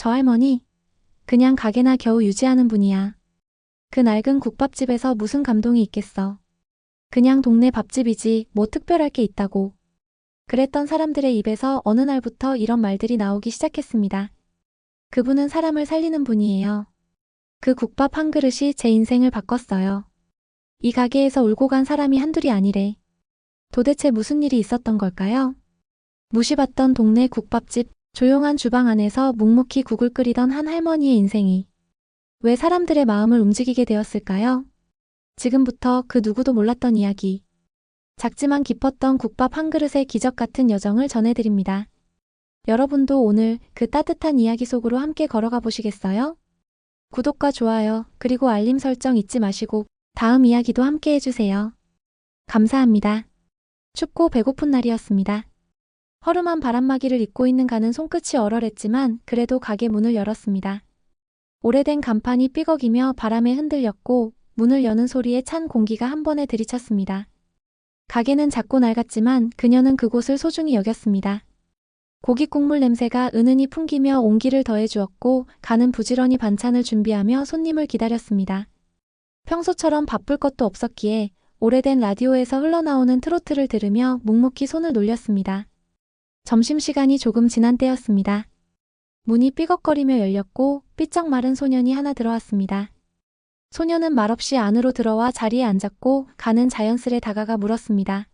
저 할머니, 그냥 가게나 겨우 유지하는 분이야. 그 낡은 국밥집에서 무슨 감동이 있겠어. 그냥 동네 밥집이지 뭐 특별할 게 있다고. 그랬던 사람들의 입에서 어느 날부터 이런 말들이 나오기 시작했습니다. 그분은 사람을 살리는 분이에요. 그 국밥 한 그릇이 제 인생을 바꿨어요. 이 가게에서 울고 간 사람이 한둘이 아니래. 도대체 무슨 일이 있었던 걸까요? 무시받던 동네 국밥집, 조용한 주방 안에서 묵묵히 국을 끓이던 한 할머니의 인생이 왜 사람들의 마음을 움직이게 되었을까요? 지금부터 그 누구도 몰랐던 이야기. 작지만 깊었던 국밥 한 그릇의 기적 같은 여정을 전해드립니다. 여러분도 오늘 그 따뜻한 이야기 속으로 함께 걸어가 보시겠어요? 구독과 좋아요, 그리고 알림 설정 잊지 마시고 다음 이야기도 함께 해주세요. 감사합니다. 춥고 배고픈 날이었습니다. 허름한 바람막이를 입고 있는 가는 손끝이 얼얼했지만 그래도 가게 문을 열었습니다. 오래된 간판이 삐걱이며 바람에 흔들렸고 문을 여는 소리에 찬 공기가 한 번에 들이쳤습니다. 가게는 작고 낡았지만 그녀는 그곳을 소중히 여겼습니다. 고기 국물 냄새가 은은히 풍기며 온기를 더해주었고 가는 부지런히 반찬을 준비하며 손님을 기다렸습니다. 평소처럼 바쁠 것도 없었기에 오래된 라디오에서 흘러나오는 트로트를 들으며 묵묵히 손을 놀렸습니다. 점심시간이 조금 지난 때였습니다. 문이 삐걱거리며 열렸고 삐쩍 마른 소년이 하나 들어왔습니다. 소년은 말없이 안으로 들어와 자리에 앉았고 가는 자연스레 다가가 물었습니다.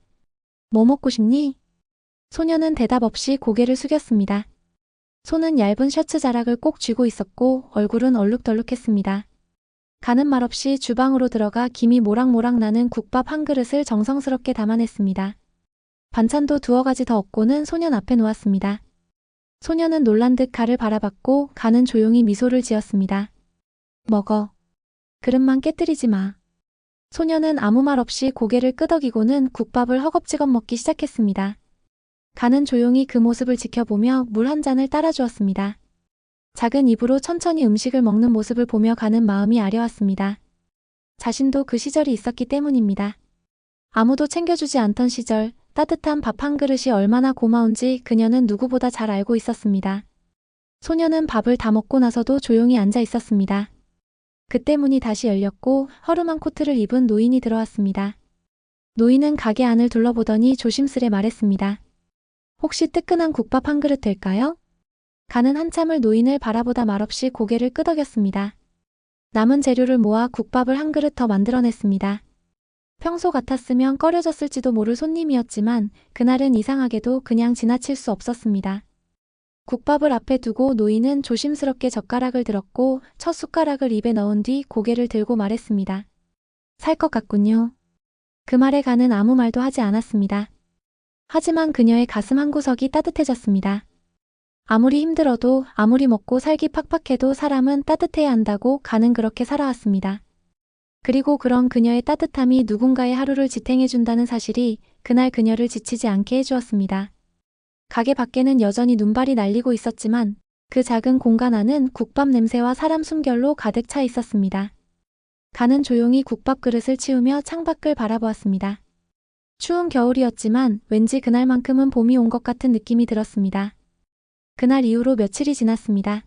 뭐 먹고 싶니? 소년은 대답 없이 고개를 숙였습니다. 손은 얇은 셔츠 자락을 꼭 쥐고 있었고 얼굴은 얼룩덜룩했습니다. 가는 말없이 주방으로 들어가 김이 모락모락 나는 국밥 한 그릇을 정성스럽게 담아냈습니다. 반찬도 두어 가지 더 얹고는 소년 앞에 놓았습니다. 소년은 놀란 듯 가를 바라봤고 가는 조용히 미소를 지었습니다. 먹어. 그릇만 깨뜨리지 마. 소년은 아무 말 없이 고개를 끄덕이고는 국밥을 허겁지겁 먹기 시작했습니다. 가는 조용히 그 모습을 지켜보며 물 한 잔을 따라주었습니다. 작은 입으로 천천히 음식을 먹는 모습을 보며 가는 마음이 아려왔습니다. 자신도 그 시절이 있었기 때문입니다. 아무도 챙겨주지 않던 시절, 따뜻한 밥 한 그릇이 얼마나 고마운지 그녀는 누구보다 잘 알고 있었습니다. 소녀는 밥을 다 먹고 나서도 조용히 앉아 있었습니다. 그때 문이 다시 열렸고 허름한 코트를 입은 노인이 들어왔습니다. 노인은 가게 안을 둘러보더니 조심스레 말했습니다. 혹시 뜨끈한 국밥 한 그릇 될까요? 가는 한참을 노인을 바라보다 말없이 고개를 끄덕였습니다. 남은 재료를 모아 국밥을 한 그릇 더 만들어냈습니다. 평소 같았으면 꺼려졌을지도 모를 손님이었지만 그날은 이상하게도 그냥 지나칠 수 없었습니다. 국밥을 앞에 두고 노인은 조심스럽게 젓가락을 들었고 첫 숟가락을 입에 넣은 뒤 고개를 들고 말했습니다. 살 것 같군요. 그 말에 가는 아무 말도 하지 않았습니다. 하지만 그녀의 가슴 한구석이 따뜻해졌습니다. 아무리 힘들어도 아무리 먹고 살기 팍팍해도 사람은 따뜻해야 한다고 가는 그렇게 살아왔습니다. 그리고 그런 그녀의 따뜻함이 누군가의 하루를 지탱해준다는 사실이 그날 그녀를 지치지 않게 해주었습니다. 가게 밖에는 여전히 눈발이 날리고 있었지만 그 작은 공간 안은 국밥 냄새와 사람 숨결로 가득 차 있었습니다. 가는 조용히 국밥 그릇을 치우며 창밖을 바라보았습니다. 추운 겨울이었지만 왠지 그날만큼은 봄이 온 것 같은 느낌이 들었습니다. 그날 이후로 며칠이 지났습니다.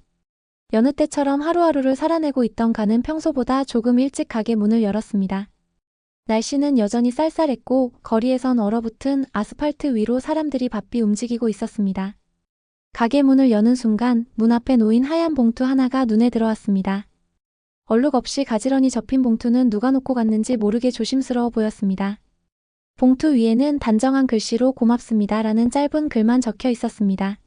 여느 때처럼 하루하루를 살아내고 있던 가는 평소보다 조금 일찍 가게 문을 열었습니다. 날씨는 여전히 쌀쌀했고 거리에선 얼어붙은 아스팔트 위로 사람들이 바삐 움직이고 있었습니다. 가게 문을 여는 순간 문 앞에 놓인 하얀 봉투 하나가 눈에 들어왔습니다. 얼룩 없이 가지런히 접힌 봉투는 누가 놓고 갔는지 모르게 조심스러워 보였습니다. 봉투 위에는 단정한 글씨로 고맙습니다 라는 짧은 글만 적혀 있었습니다.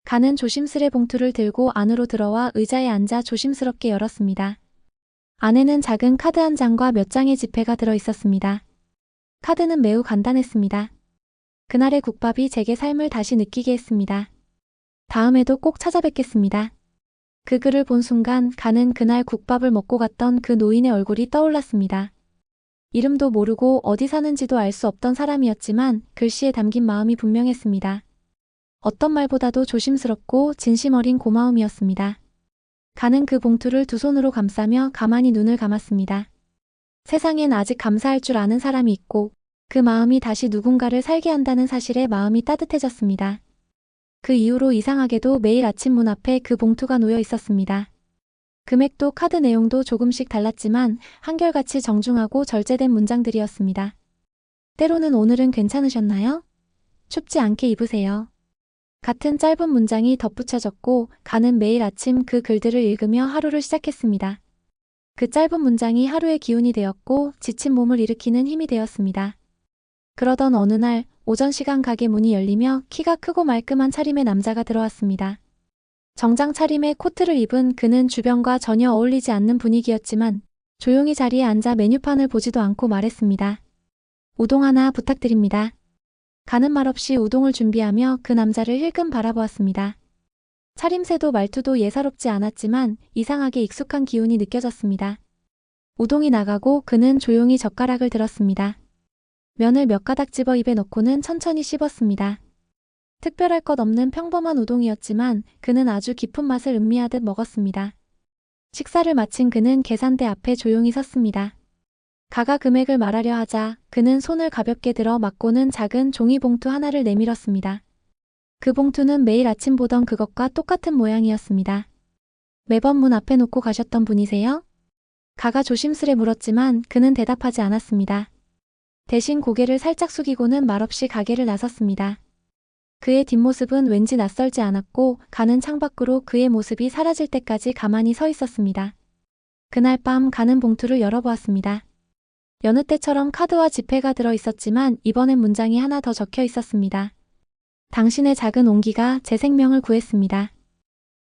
가는 조심스레 봉투를 들고 안으로 들어와 의자에 앉아 조심스럽게 열었습니다. 안에는 작은 카드 한 장과 몇 장의 지폐가 들어 있었습니다. 카드는 매우 간단했습니다. 그날의 국밥이 제게 삶을 다시 느끼게 했습니다. 다음에도 꼭 찾아뵙겠습니다. 그 글을 본 순간 가는 그날 국밥을 먹고 갔던 그 노인의 얼굴이 떠올랐습니다. 이름도 모르고 어디 사는지도 알 수 없던 사람이었지만 글씨에 담긴 마음이 분명했습니다. 어떤 말보다도 조심스럽고 진심 어린 고마움이었습니다. 가는 그 봉투를 두 손으로 감싸며 가만히 눈을 감았습니다. 세상엔 아직 감사할 줄 아는 사람이 있고 그 마음이 다시 누군가를 살게 한다는 사실에 마음이 따뜻해졌습니다. 그 이후로 이상하게도 매일 아침 문 앞에 그 봉투가 놓여 있었습니다. 금액도 카드 내용도 조금씩 달랐지만 한결같이 정중하고 절제된 문장들이었습니다. 때로는 오늘은 괜찮으셨나요? 춥지 않게 입으세요. 같은 짧은 문장이 덧붙여졌고 가는 매일 아침 그 글들을 읽으며 하루를 시작했습니다. 그 짧은 문장이 하루의 기운이 되었고 지친 몸을 일으키는 힘이 되었습니다. 그러던 어느 날 오전 시간 가게 문이 열리며 키가 크고 말끔한 차림의 남자가 들어왔습니다. 정장 차림의 코트를 입은 그는 주변과 전혀 어울리지 않는 분위기였지만 조용히 자리에 앉아 메뉴판을 보지도 않고 말했습니다. 우동 하나 부탁드립니다. 가는 말 없이 우동을 준비하며 그 남자를 힐끔 바라보았습니다. 차림새도 말투도 예사롭지 않았지만 이상하게 익숙한 기운이 느껴졌습니다. 우동이 나가고 그는 조용히 젓가락을 들었습니다. 면을 몇 가닥 집어 입에 넣고는 천천히 씹었습니다. 특별할 것 없는 평범한 우동이었지만 그는 아주 깊은 맛을 음미하듯 먹었습니다. 식사를 마친 그는 계산대 앞에 조용히 섰습니다. 가가 금액을 말하려 하자 그는 손을 가볍게 들어 막고는 작은 종이봉투 하나를 내밀었습니다. 그 봉투는 매일 아침 보던 그것과 똑같은 모양이었습니다. 매번 문 앞에 놓고 가셨던 분이세요? 가가 조심스레 물었지만 그는 대답하지 않았습니다. 대신 고개를 살짝 숙이고는 말없이 가게를 나섰습니다. 그의 뒷모습은 왠지 낯설지 않았고 가는 창밖으로 그의 모습이 사라질 때까지 가만히 서 있었습니다. 그날 밤 가는 봉투를 열어보았습니다. 여느 때처럼 카드와 지폐가 들어 있었지만 이번엔 문장이 하나 더 적혀 있었습니다. 당신의 작은 온기가 제 생명을 구했습니다.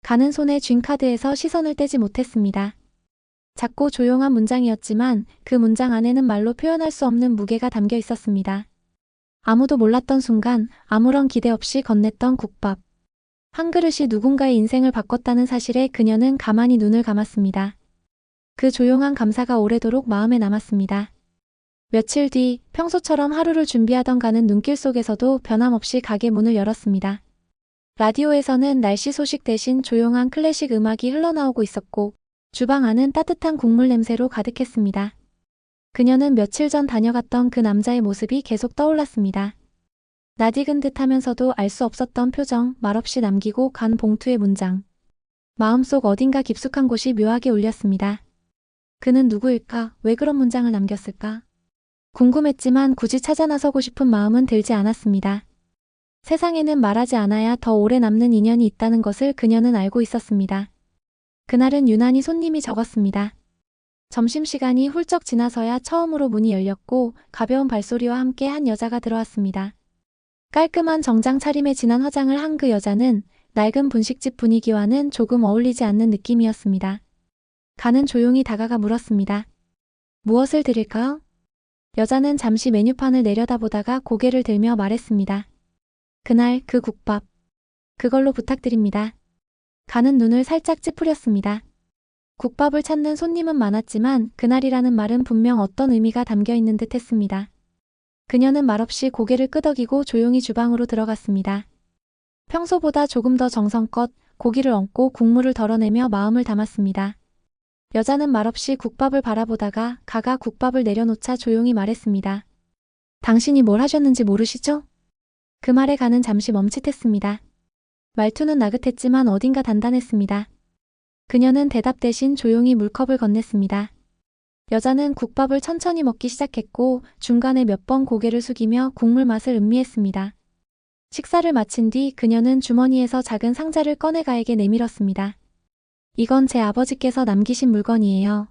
가는 손에 쥔 카드에서 시선을 떼지 못했습니다. 작고 조용한 문장이었지만 그 문장 안에는 말로 표현할 수 없는 무게가 담겨 있었습니다. 아무도 몰랐던 순간 아무런 기대 없이 건넸던 국밥. 한 그릇이 누군가의 인생을 바꿨다는 사실에 그녀는 가만히 눈을 감았습니다. 그 조용한 감사가 오래도록 마음에 남았습니다. 며칠 뒤 평소처럼 하루를 준비하던 가는 눈길 속에서도 변함없이 가게 문을 열었습니다. 라디오에서는 날씨 소식 대신 조용한 클래식 음악이 흘러나오고 있었고 주방 안은 따뜻한 국물 냄새로 가득했습니다. 그녀는 며칠 전 다녀갔던 그 남자의 모습이 계속 떠올랐습니다. 낯익은 듯 하면서도 알 수 없었던 표정, 말없이 남기고 간 봉투의 문장. 마음속 어딘가 깊숙한 곳이 묘하게 울렸습니다. 그는 누구일까? 왜 그런 문장을 남겼을까? 궁금했지만 굳이 찾아 나서고 싶은 마음은 들지 않았습니다. 세상에는 말하지 않아야 더 오래 남는 인연이 있다는 것을 그녀는 알고 있었습니다. 그날은 유난히 손님이 적었습니다. 점심시간이 훌쩍 지나서야 처음으로 문이 열렸고 가벼운 발소리와 함께 한 여자가 들어왔습니다. 깔끔한 정장 차림에 진한 화장을 한 그 여자는 낡은 분식집 분위기와는 조금 어울리지 않는 느낌이었습니다. 가는 조용히 다가가 물었습니다. 무엇을 드릴까요? 여자는 잠시 메뉴판을 내려다보다가 고개를 들며 말했습니다. 그날 그 국밥. 그걸로 부탁드립니다. 가는 눈을 살짝 찌푸렸습니다. 국밥을 찾는 손님은 많았지만 그날이라는 말은 분명 어떤 의미가 담겨 있는 듯 했습니다. 그녀는 말없이 고개를 끄덕이고 조용히 주방으로 들어갔습니다. 평소보다 조금 더 정성껏 고기를 얹고 국물을 덜어내며 마음을 담았습니다. 여자는 말없이 국밥을 바라보다가 가가 국밥을 내려놓자 조용히 말했습니다. 당신이 뭘 하셨는지 모르시죠? 그 말에 가는 잠시 멈칫했습니다. 말투는 나긋했지만 어딘가 단단했습니다. 그녀는 대답 대신 조용히 물컵을 건넸습니다. 여자는 국밥을 천천히 먹기 시작했고 중간에 몇 번 고개를 숙이며 국물 맛을 음미했습니다. 식사를 마친 뒤 그녀는 주머니에서 작은 상자를 꺼내 가에게 내밀었습니다. 이건 제 아버지께서 남기신 물건이에요.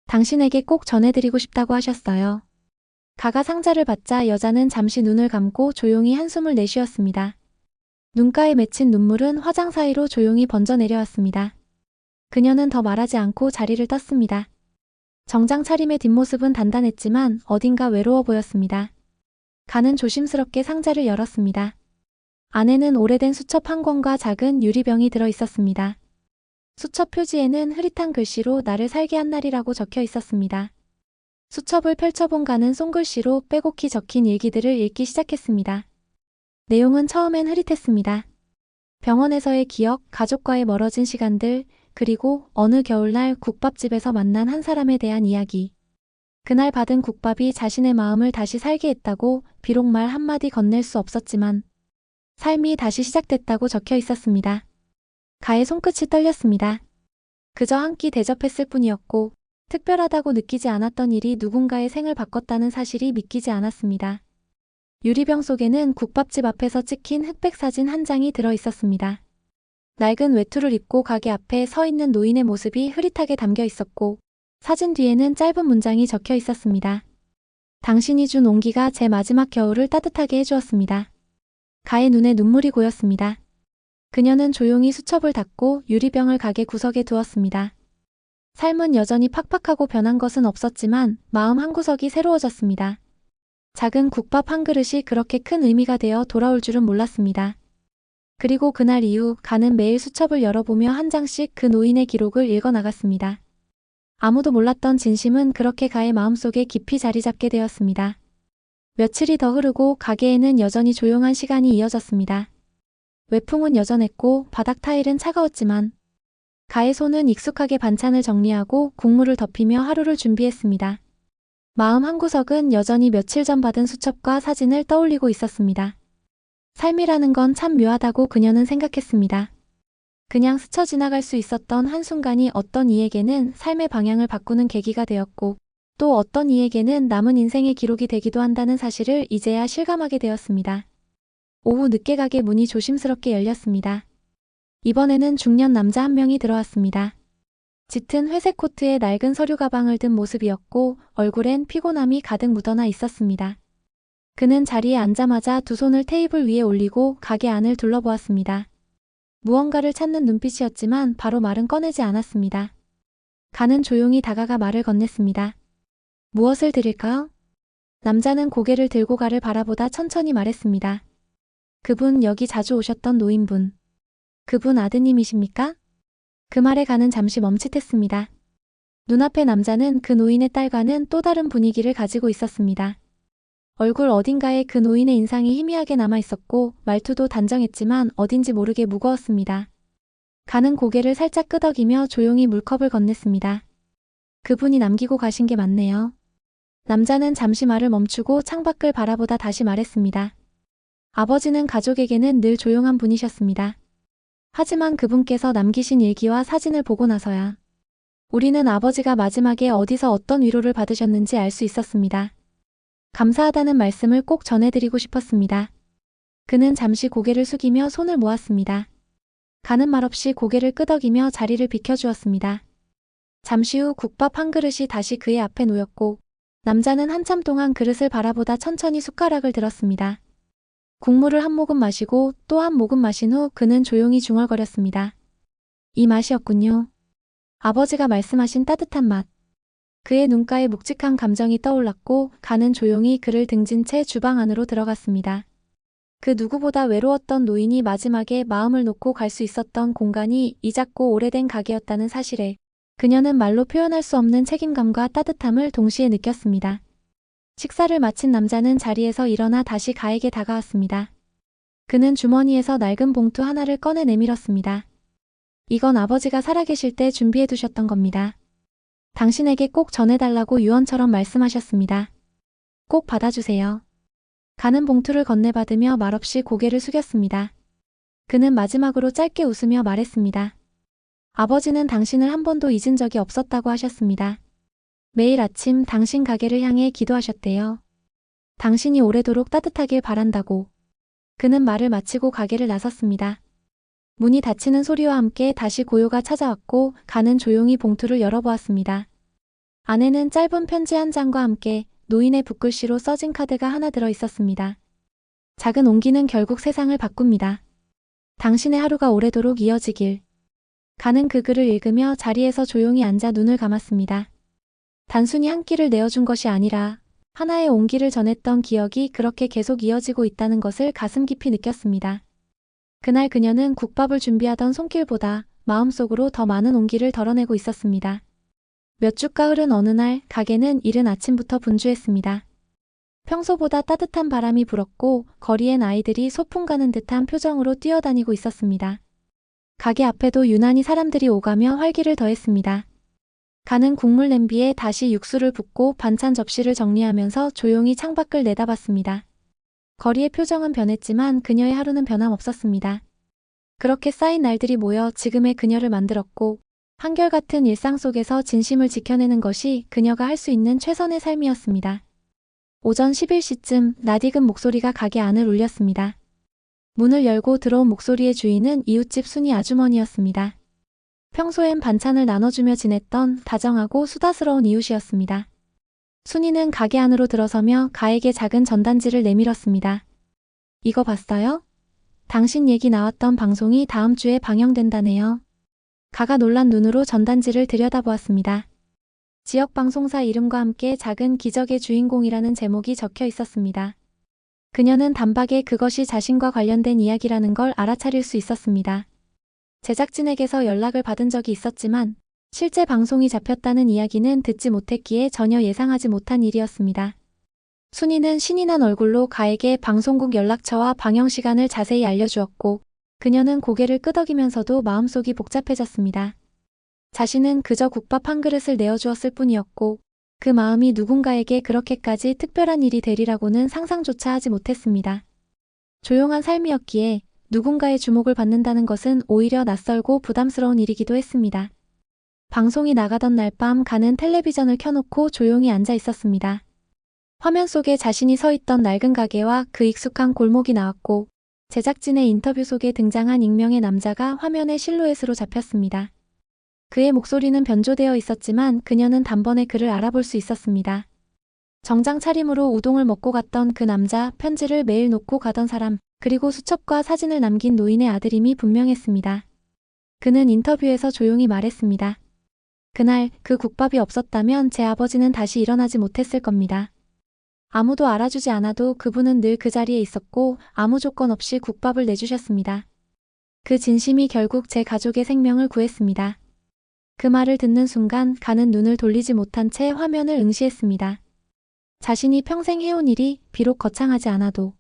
당신에게 꼭 전해드리고 싶다고 하셨어요. 가가 상자를 받자 여자는 잠시 눈을 감고 조용히 한숨을 내쉬었습니다. 눈가에 맺힌 눈물은 화장 사이로 조용히 번져 내려왔습니다. 그녀는 더 말하지 않고 자리를 떴습니다. 정장 차림의 뒷모습은 단단했지만 어딘가 외로워 보였습니다. 가는 조심스럽게 상자를 열었습니다. 안에는 오래된 수첩 한 권과 작은 유리병이 들어 있었습니다. 수첩 표지에는 흐릿한 글씨로 나를 살게 한 날이라고 적혀 있었습니다. 수첩을 펼쳐본 가는 손글씨로 빼곡히 적힌 일기들을 읽기 시작했습니다. 내용은 처음엔 흐릿했습니다. 병원에서의 기억, 가족과의 멀어진 시간들, 그리고 어느 겨울날 국밥집에서 만난 한 사람에 대한 이야기. 그날 받은 국밥이 자신의 마음을 다시 살게 했다고 비록 말 한마디 건넬 수 없었지만 삶이 다시 시작됐다고 적혀 있었습니다. 가의 손끝이 떨렸습니다. 그저 한 끼 대접했을 뿐이었고 특별하다고 느끼지 않았던 일이 누군가의 생을 바꿨다는 사실이 믿기지 않았습니다. 유리병 속에는 국밥집 앞에서 찍힌 흑백 사진 한 장이 들어 있었습니다. 낡은 외투를 입고 가게 앞에 서 있는 노인의 모습이 흐릿하게 담겨 있었고 사진 뒤에는 짧은 문장이 적혀 있었습니다. 당신이 준 온기가 제 마지막 겨울을 따뜻하게 해주었습니다. 가의 눈에 눈물이 고였습니다. 그녀는 조용히 수첩을 닫고 유리병을 가게 구석에 두었습니다. 삶은 여전히 팍팍하고 변한 것은 없었지만 마음 한구석이 새로워졌습니다. 작은 국밥 한 그릇이 그렇게 큰 의미가 되어 돌아올 줄은 몰랐습니다. 그리고 그날 이후 가는 매일 수첩을 열어보며 한 장씩 그 노인의 기록을 읽어나갔습니다. 아무도 몰랐던 진심은 그렇게 가의 마음속에 깊이 자리 잡게 되었습니다. 며칠이 더 흐르고 가게에는 여전히 조용한 시간이 이어졌습니다. 외풍은 여전했고 바닥 타일은 차가웠지만 가의 손은 익숙하게 반찬을 정리하고 국물을 덮이며 하루를 준비했습니다. 마음 한구석은 여전히 며칠 전 받은 수첩과 사진을 떠올리고 있었습니다. 삶이라는 건 참 묘하다고 그녀는 생각했습니다. 그냥 스쳐 지나갈 수 있었던 한순간이 어떤 이에게는 삶의 방향을 바꾸는 계기가 되었고 또 어떤 이에게는 남은 인생의 기록이 되기도 한다는 사실을 이제야 실감하게 되었습니다. 오후 늦게 가게 문이 조심스럽게 열렸습니다. 이번에는 중년 남자 한 명이 들어왔습니다. 짙은 회색 코트에 낡은 서류 가방을 든 모습이었고 얼굴엔 피곤함이 가득 묻어나 있었습니다. 그는 자리에 앉자마자 두 손을 테이블 위에 올리고 가게 안을 둘러보았습니다. 무언가를 찾는 눈빛이었지만 바로 말은 꺼내지 않았습니다. 가는 조용히 다가가 말을 건넸습니다. 무엇을 드릴까요? 남자는 고개를 들고 가를 바라보다 천천히 말했습니다. 그분 여기 자주 오셨던 노인분. 그분 아드님이십니까? 그 말에 가는 잠시 멈칫했습니다. 눈앞의 남자는 그 노인의 딸과는 또 다른 분위기를 가지고 있었습니다. 얼굴 어딘가에 그 노인의 인상이 희미하게 남아 있었고 말투도 단정했지만 어딘지 모르게 무거웠습니다. 가는 고개를 살짝 끄덕이며 조용히 물컵을 건넸습니다. 그분이 남기고 가신 게 맞네요. 남자는 잠시 말을 멈추고 창밖을 바라보다 다시 말했습니다. 아버지는 가족에게는 늘 조용한 분이셨습니다. 하지만 그분께서 남기신 일기와 사진을 보고 나서야 우리는 아버지가 마지막에 어디서 어떤 위로를 받으셨는지 알 수 있었습니다. 감사하다는 말씀을 꼭 전해드리고 싶었습니다. 그는 잠시 고개를 숙이며 손을 모았습니다. 가는 말없이 고개를 끄덕이며 자리를 비켜주었습니다. 잠시 후 국밥 한 그릇이 다시 그의 앞에 놓였고 남자는 한참 동안 그릇을 바라보다 천천히 숟가락을 들었습니다. 국물을 한 모금 마시고 또 한 모금 마신 후 그는 조용히 중얼거렸습니다. 이 맛이었군요. 아버지가 말씀하신 따뜻한 맛. 그의 눈가에 묵직한 감정이 떠올랐고 가는 조용히 그를 등진 채 주방 안으로 들어갔습니다. 그 누구보다 외로웠던 노인이 마지막에 마음을 놓고 갈 수 있었던 공간이 이 작고 오래된 가게였다는 사실에 그녀는 말로 표현할 수 없는 책임감과 따뜻함을 동시에 느꼈습니다. 식사를 마친 남자는 자리에서 일어나 다시 가에게 다가왔습니다. 그는 주머니에서 낡은 봉투 하나를 꺼내 내밀었습니다. 이건 아버지가 살아계실 때 준비해 두셨던 겁니다. 당신에게 꼭 전해달라고 유언처럼 말씀하셨습니다. 꼭 받아주세요. 가는 봉투를 건네받으며 말없이 고개를 숙였습니다. 그는 마지막으로 짧게 웃으며 말했습니다. 아버지는 당신을 한 번도 잊은 적이 없었다고 하셨습니다. 매일 아침 당신 가게를 향해 기도하셨대요. 당신이 오래도록 따뜻하길 바란다고. 그는 말을 마치고 가게를 나섰습니다. 문이 닫히는 소리와 함께 다시 고요가 찾아왔고 가는 조용히 봉투를 열어보았습니다. 안에는 짧은 편지 한 장과 함께 노인의 붓글씨로 써진 카드가 하나 들어 있었습니다. 작은 온기는 결국 세상을 바꿉니다. 당신의 하루가 오래도록 이어지길. 가는 그 글을 읽으며 자리에서 조용히 앉아 눈을 감았습니다. 단순히 한 끼를 내어준 것이 아니라 하나의 온기를 전했던 기억이 그렇게 계속 이어지고 있다는 것을 가슴 깊이 느꼈습니다. 그날 그녀는 국밥을 준비하던 손길보다 마음속으로 더 많은 온기를 덜어내고 있었습니다. 몇 주가 흐른 어느 날 가게는 이른 아침부터 분주했습니다. 평소보다 따뜻한 바람이 불었고 거리엔 아이들이 소풍 가는 듯한 표정으로 뛰어다니고 있었습니다. 가게 앞에도 유난히 사람들이 오가며 활기를 더했습니다. 가는 국물 냄비에 다시 육수를 붓고 반찬 접시를 정리하면서 조용히 창밖을 내다봤습니다. 거리의 표정은 변했지만 그녀의 하루는 변함없었습니다. 그렇게 쌓인 날들이 모여 지금의 그녀를 만들었고 한결같은 일상 속에서 진심을 지켜내는 것이 그녀가 할 수 있는 최선의 삶이었습니다. 오전 11시쯤 낯익은 목소리가 가게 안을 울렸습니다. 문을 열고 들어온 목소리의 주인은 이웃집 순이 아주머니였습니다. 평소엔 반찬을 나눠주며 지냈던 다정하고 수다스러운 이웃이었습니다. 순이는 가게 안으로 들어서며 가에게 작은 전단지를 내밀었습니다. 이거 봤어요? 당신 얘기 나왔던 방송이 다음 주에 방영된다네요. 가가 놀란 눈으로 전단지를 들여다보았습니다. 지역 방송사 이름과 함께 작은 기적의 주인공이라는 제목이 적혀 있었습니다. 그녀는 단박에 그것이 자신과 관련된 이야기라는 걸 알아차릴 수 있었습니다. 제작진에게서 연락을 받은 적이 있었지만 실제 방송이 잡혔다는 이야기는 듣지 못했기에 전혀 예상하지 못한 일이었습니다. 순이는 신이 난 얼굴로 가에게 방송국 연락처와 방영 시간을 자세히 알려주었고 그녀는 고개를 끄덕이면서도 마음속이 복잡해졌습니다. 자신은 그저 국밥 한 그릇을 내어주었을 뿐이었고 그 마음이 누군가에게 그렇게까지 특별한 일이 되리라고는 상상조차 하지 못했습니다. 조용한 삶이었기에 누군가의 주목을 받는다는 것은 오히려 낯설고 부담스러운 일이기도 했습니다. 방송이 나가던 날 밤 가는 텔레비전을 켜놓고 조용히 앉아 있었습니다. 화면 속에 자신이 서 있던 낡은 가게와 그 익숙한 골목이 나왔고 제작진의 인터뷰 속에 등장한 익명의 남자가 화면의 실루엣으로 잡혔습니다. 그의 목소리는 변조되어 있었지만 그녀는 단번에 그를 알아볼 수 있었습니다. 정장 차림으로 우동을 먹고 갔던 그 남자, 편지를 매일 놓고 가던 사람, 그리고 수첩과 사진을 남긴 노인의 아들임이 분명했습니다. 그는 인터뷰에서 조용히 말했습니다. 그날 그 국밥이 없었다면 제 아버지는 다시 일어나지 못했을 겁니다. 아무도 알아주지 않아도 그분은 늘 그 자리에 있었고 아무 조건 없이 국밥을 내주셨습니다. 그 진심이 결국 제 가족의 생명을 구했습니다. 그 말을 듣는 순간 가는 눈을 돌리지 못한 채 화면을 응시했습니다. 자신이 평생 해온 일이 비록 거창하지 않아도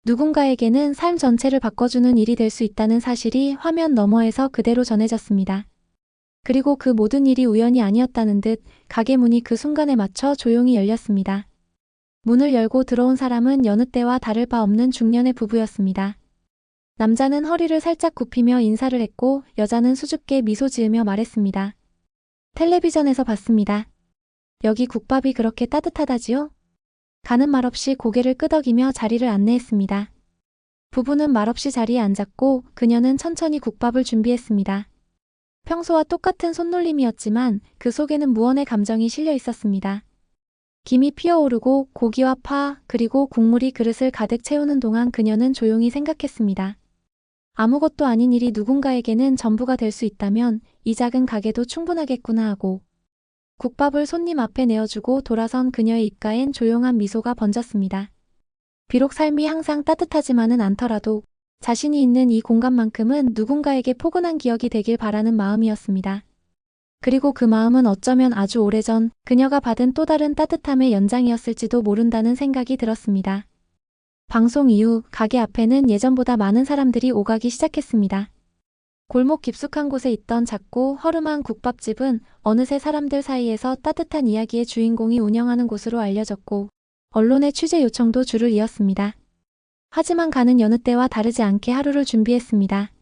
누군가에게는 삶 전체를 바꿔주는 일이 될 수 있다는 사실이 화면 너머에서 그대로 전해졌습니다. 그리고 그 모든 일이 우연이 아니었다는 듯 가게 문이 그 순간에 맞춰 조용히 열렸습니다. 문을 열고 들어온 사람은 여느 때와 다를 바 없는 중년의 부부였습니다. 남자는 허리를 살짝 굽히며 인사를 했고 여자는 수줍게 미소 지으며 말했습니다. 텔레비전에서 봤습니다. 여기 국밥이 그렇게 따뜻하다지요? 가는 말없이 고개를 끄덕이며 자리를 안내했습니다. 부부는 말없이 자리에 앉았고 그녀는 천천히 국밥을 준비했습니다. 평소와 똑같은 손놀림이었지만 그 속에는 무언의 감정이 실려 있었습니다. 김이 피어오르고 고기와 파 그리고 국물이 그릇을 가득 채우는 동안 그녀는 조용히 생각했습니다. 아무것도 아닌 일이 누군가에게는 전부가 될 수 있다면 이 작은 가게도 충분하겠구나 하고 국밥을 손님 앞에 내어주고 돌아선 그녀의 입가엔 조용한 미소가 번졌습니다. 비록 삶이 항상 따뜻하지만은 않더라도 자신이 있는 이 공간만큼은 누군가에게 포근한 기억이 되길 바라는 마음이었습니다. 그리고 그 마음은 어쩌면 아주 오래전 그녀가 받은 또 다른 따뜻함의 연장이었을지도 모른다는 생각이 들었습니다. 방송 이후 가게 앞에는 예전보다 많은 사람들이 오가기 시작했습니다. 골목 깊숙한 곳에 있던 작고 허름한 국밥집은 어느새 사람들 사이에서 따뜻한 이야기의 주인공이 운영하는 곳으로 알려졌고 언론의 취재 요청도 줄을 이었습니다. 하지만 가는 여느 때와 다르지 않게 하루를 준비했습니다.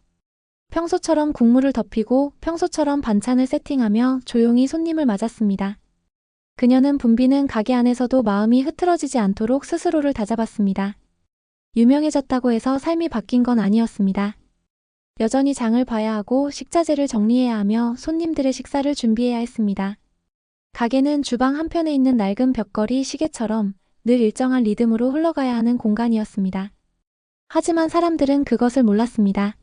평소처럼 국물을 덮이고 평소처럼 반찬을 세팅하며 조용히 손님을 맞았습니다. 그녀는 붐비는 가게 안에서도 마음이 흐트러지지 않도록 스스로를 다잡았습니다. 유명해졌다고 해서 삶이 바뀐 건 아니었습니다. 여전히 장을 봐야 하고 식자재를 정리해야 하며 손님들의 식사를 준비해야 했습니다. 가게는 주방 한편에 있는 낡은 벽걸이 시계처럼 늘 일정한 리듬으로 흘러가야 하는 공간이었습니다. 하지만 사람들은 그것을 몰랐습니다.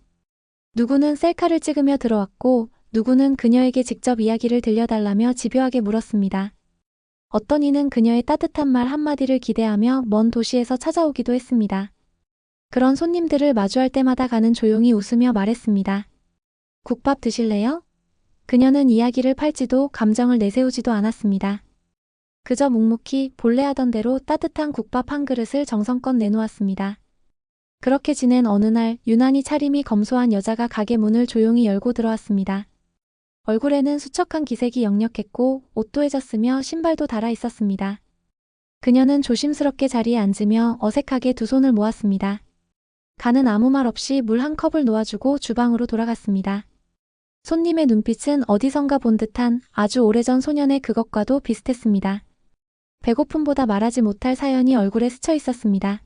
누구는 셀카를 찍으며 들어왔고 누구는 그녀에게 직접 이야기를 들려달라며 집요하게 물었습니다. 어떤 이는 그녀의 따뜻한 말 한마디를 기대하며 먼 도시에서 찾아오기도 했습니다. 그런 손님들을 마주할 때마다 가는 조용히 웃으며 말했습니다. 국밥 드실래요? 그녀는 이야기를 팔지도 감정을 내세우지도 않았습니다. 그저 묵묵히 본래 하던 대로 따뜻한 국밥 한 그릇을 정성껏 내놓았습니다. 그렇게 지낸 어느 날 유난히 차림이 검소한 여자가 가게 문을 조용히 열고 들어왔습니다. 얼굴에는 수척한 기색이 역력했고 옷도 해졌으며 신발도 달아 있었습니다. 그녀는 조심스럽게 자리에 앉으며 어색하게 두 손을 모았습니다. 간은 아무 말 없이 물 한 컵을 놓아주고 주방으로 돌아갔습니다. 손님의 눈빛은 어디선가 본 듯한 아주 오래전 소년의 그것과도 비슷했습니다. 배고픔보다 말하지 못할 사연이 얼굴에 스쳐 있었습니다.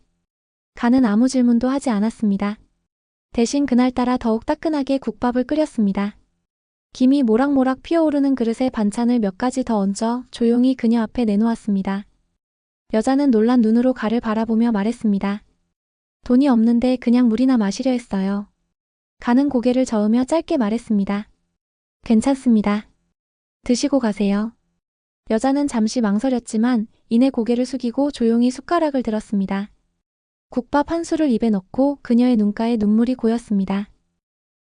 간은 아무 질문도 하지 않았습니다. 대신 그날따라 더욱 따끈하게 국밥을 끓였습니다. 김이 모락모락 피어오르는 그릇에 반찬을 몇 가지 더 얹어 조용히 그녀 앞에 내놓았습니다. 여자는 놀란 눈으로 간을 바라보며 말했습니다. 돈이 없는데 그냥 물이나 마시려 했어요. 간은 고개를 저으며 짧게 말했습니다. 괜찮습니다. 드시고 가세요. 여자는 잠시 망설였지만 이내 고개를 숙이고 조용히 숟가락을 들었습니다. 국밥 한 술을 입에 넣고 그녀의 눈가에 눈물이 고였습니다.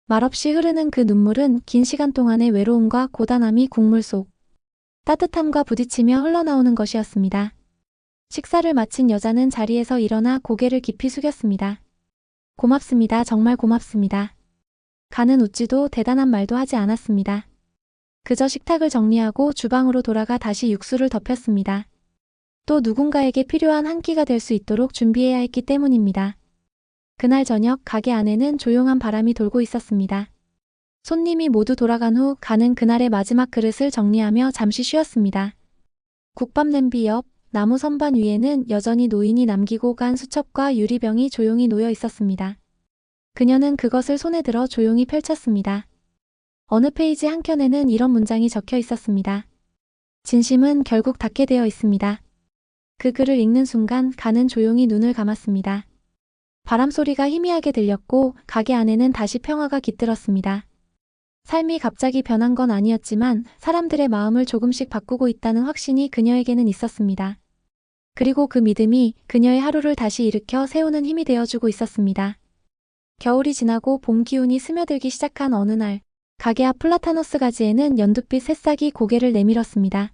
말없이 흐르는 그 눈물은 긴 시간 동안의 외로움과 고단함이 국물 속 따뜻함과 부딪히며 흘러나오는 것이었습니다. 식사를 마친 여자는 자리에서 일어나 고개를 깊이 숙였습니다. 고맙습니다. 정말 고맙습니다. 간은 웃지도 대단한 말도 하지 않았습니다. 그저 식탁을 정리하고 주방으로 돌아가 다시 육수를 덮였습니다. 또 누군가에게 필요한 한 끼가 될 수 있도록 준비해야 했기 때문입니다. 그날 저녁 가게 안에는 조용한 바람이 돌고 있었습니다. 손님이 모두 돌아간 후 간은 그날의 마지막 그릇을 정리하며 잠시 쉬었습니다. 국밥 냄비 옆 나무 선반 위에는 여전히 노인이 남기고 간 수첩과 유리병이 조용히 놓여 있었습니다. 그녀는 그것을 손에 들어 조용히 펼쳤습니다. 어느 페이지 한켠에는 이런 문장이 적혀 있었습니다. 진심은 결국 닿게 되어 있습니다. 그 글을 읽는 순간 간은 조용히 눈을 감았습니다. 바람소리가 희미하게 들렸고 가게 안에는 다시 평화가 깃들었습니다. 삶이 갑자기 변한 건 아니었지만 사람들의 마음을 조금씩 바꾸고 있다는 확신이 그녀에게는 있었습니다. 그리고 그 믿음이 그녀의 하루를 다시 일으켜 세우는 힘이 되어주고 있었습니다. 겨울이 지나고 봄 기운이 스며들기 시작한 어느 날, 가게 앞 플라타너스 가지에는 연두빛 새싹이 고개를 내밀었습니다.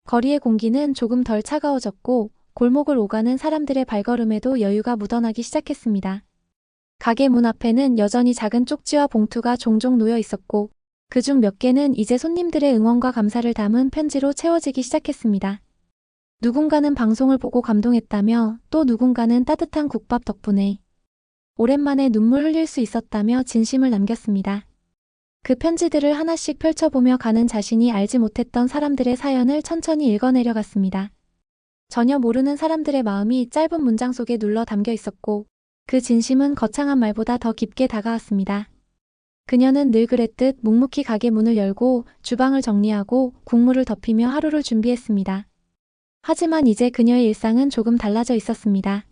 거리의 공기는 조금 덜 차가워졌고 골목을 오가는 사람들의 발걸음에도 여유가 묻어나기 시작했습니다. 가게 문 앞에는 여전히 작은 쪽지와 봉투가 종종 놓여 있었고 그중 몇 개는 이제 손님들의 응원과 감사를 담은 편지로 채워지기 시작했습니다. 누군가는 방송을 보고 감동했다며 또 누군가는 따뜻한 국밥 덕분에 오랜만에 눈물 흘릴 수 있었다며 진심을 남겼습니다. 그 편지들을 하나씩 펼쳐보며 가는 자신이 알지 못했던 사람들의 사연을 천천히 읽어내려갔습니다. 전혀 모르는 사람들의 마음이 짧은 문장 속에 눌러 담겨 있었고 그 진심은 거창한 말보다 더 깊게 다가왔습니다. 그녀는 늘 그랬듯 묵묵히 가게 문을 열고 주방을 정리하고 국물을 덮이며 하루를 준비했습니다. 하지만 이제 그녀의 일상은 조금 달라져 있었습니다.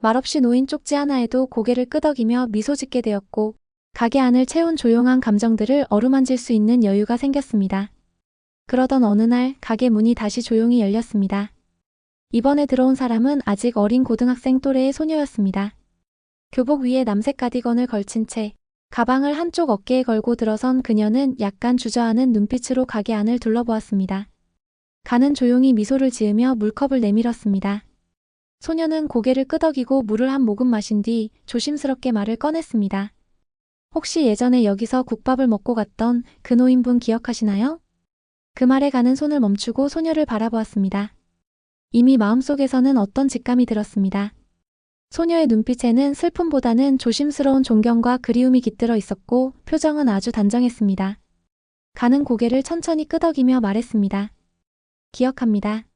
말없이 놓인 쪽지 하나에도 고개를 끄덕이며 미소 짓게 되었고 가게 안을 채운 조용한 감정들을 어루만질 수 있는 여유가 생겼습니다. 그러던 어느 날 가게 문이 다시 조용히 열렸습니다. 이번에 들어온 사람은 아직 어린 고등학생 또래의 소녀였습니다. 교복 위에 남색 가디건을 걸친 채 가방을 한쪽 어깨에 걸고 들어선 그녀는 약간 주저하는 눈빛으로 가게 안을 둘러보았습니다. 간은 조용히 미소를 지으며 물컵을 내밀었습니다. 소녀는 고개를 끄덕이고 물을 한 모금 마신 뒤 조심스럽게 말을 꺼냈습니다. 혹시 예전에 여기서 국밥을 먹고 갔던 그 노인분 기억하시나요? 그 말에 간은 손을 멈추고 소녀를 바라보았습니다. 이미 마음속에서는 어떤 직감이 들었습니다. 소녀의 눈빛에는 슬픔보다는 조심스러운 존경과 그리움이 깃들어 있었고 표정은 아주 단정했습니다. 간은 고개를 천천히 끄덕이며 말했습니다. 기억합니다.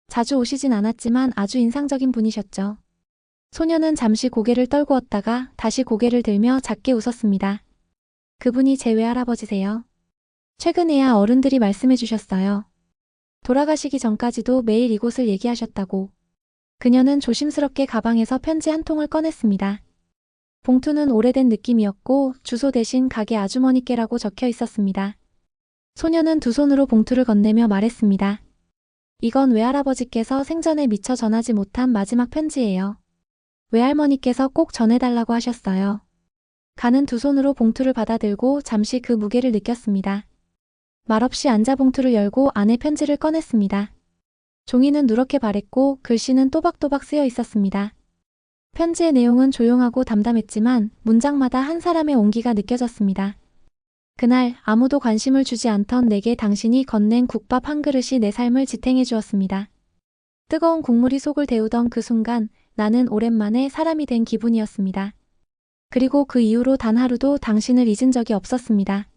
자주 오시진 않았지만 아주 인상적인 분이셨죠. 소녀는 잠시 고개를 떨구었다가 다시 고개를 들며 작게 웃었습니다. 그분이 제 외할아버지세요. 최근에야 어른들이 말씀해 주셨어요. 돌아가시기 전까지도 매일 이곳을 얘기하셨다고. 그녀는 조심스럽게 가방에서 편지 한 통을 꺼냈습니다. 봉투는 오래된 느낌이었고 주소 대신 가게 아주머니께라고 적혀 있었습니다. 소녀는 두 손으로 봉투를 건네며 말했습니다. 이건 외할아버지께서 생전에 미처 전하지 못한 마지막 편지예요. 외할머니께서 꼭 전해달라고 하셨어요. 간은 두 손으로 봉투를 받아들고 잠시 그 무게를 느꼈습니다. 말없이 앉아 봉투를 열고 안에 편지를 꺼냈습니다. 종이는 누렇게 바랬고 글씨는 또박또박 쓰여 있었습니다. 편지의 내용은 조용하고 담담했지만 문장마다 한 사람의 온기가 느껴졌습니다. 그날 아무도 관심을 주지 않던 내게 당신이 건넨 국밥 한 그릇이 내 삶을 지탱해 주었습니다. 뜨거운 국물이 속을 데우던 그 순간 나는 오랜만에 사람이 된 기분이었습니다. 그리고 그 이후로 단 하루도 당신을 잊은 적이 없었습니다.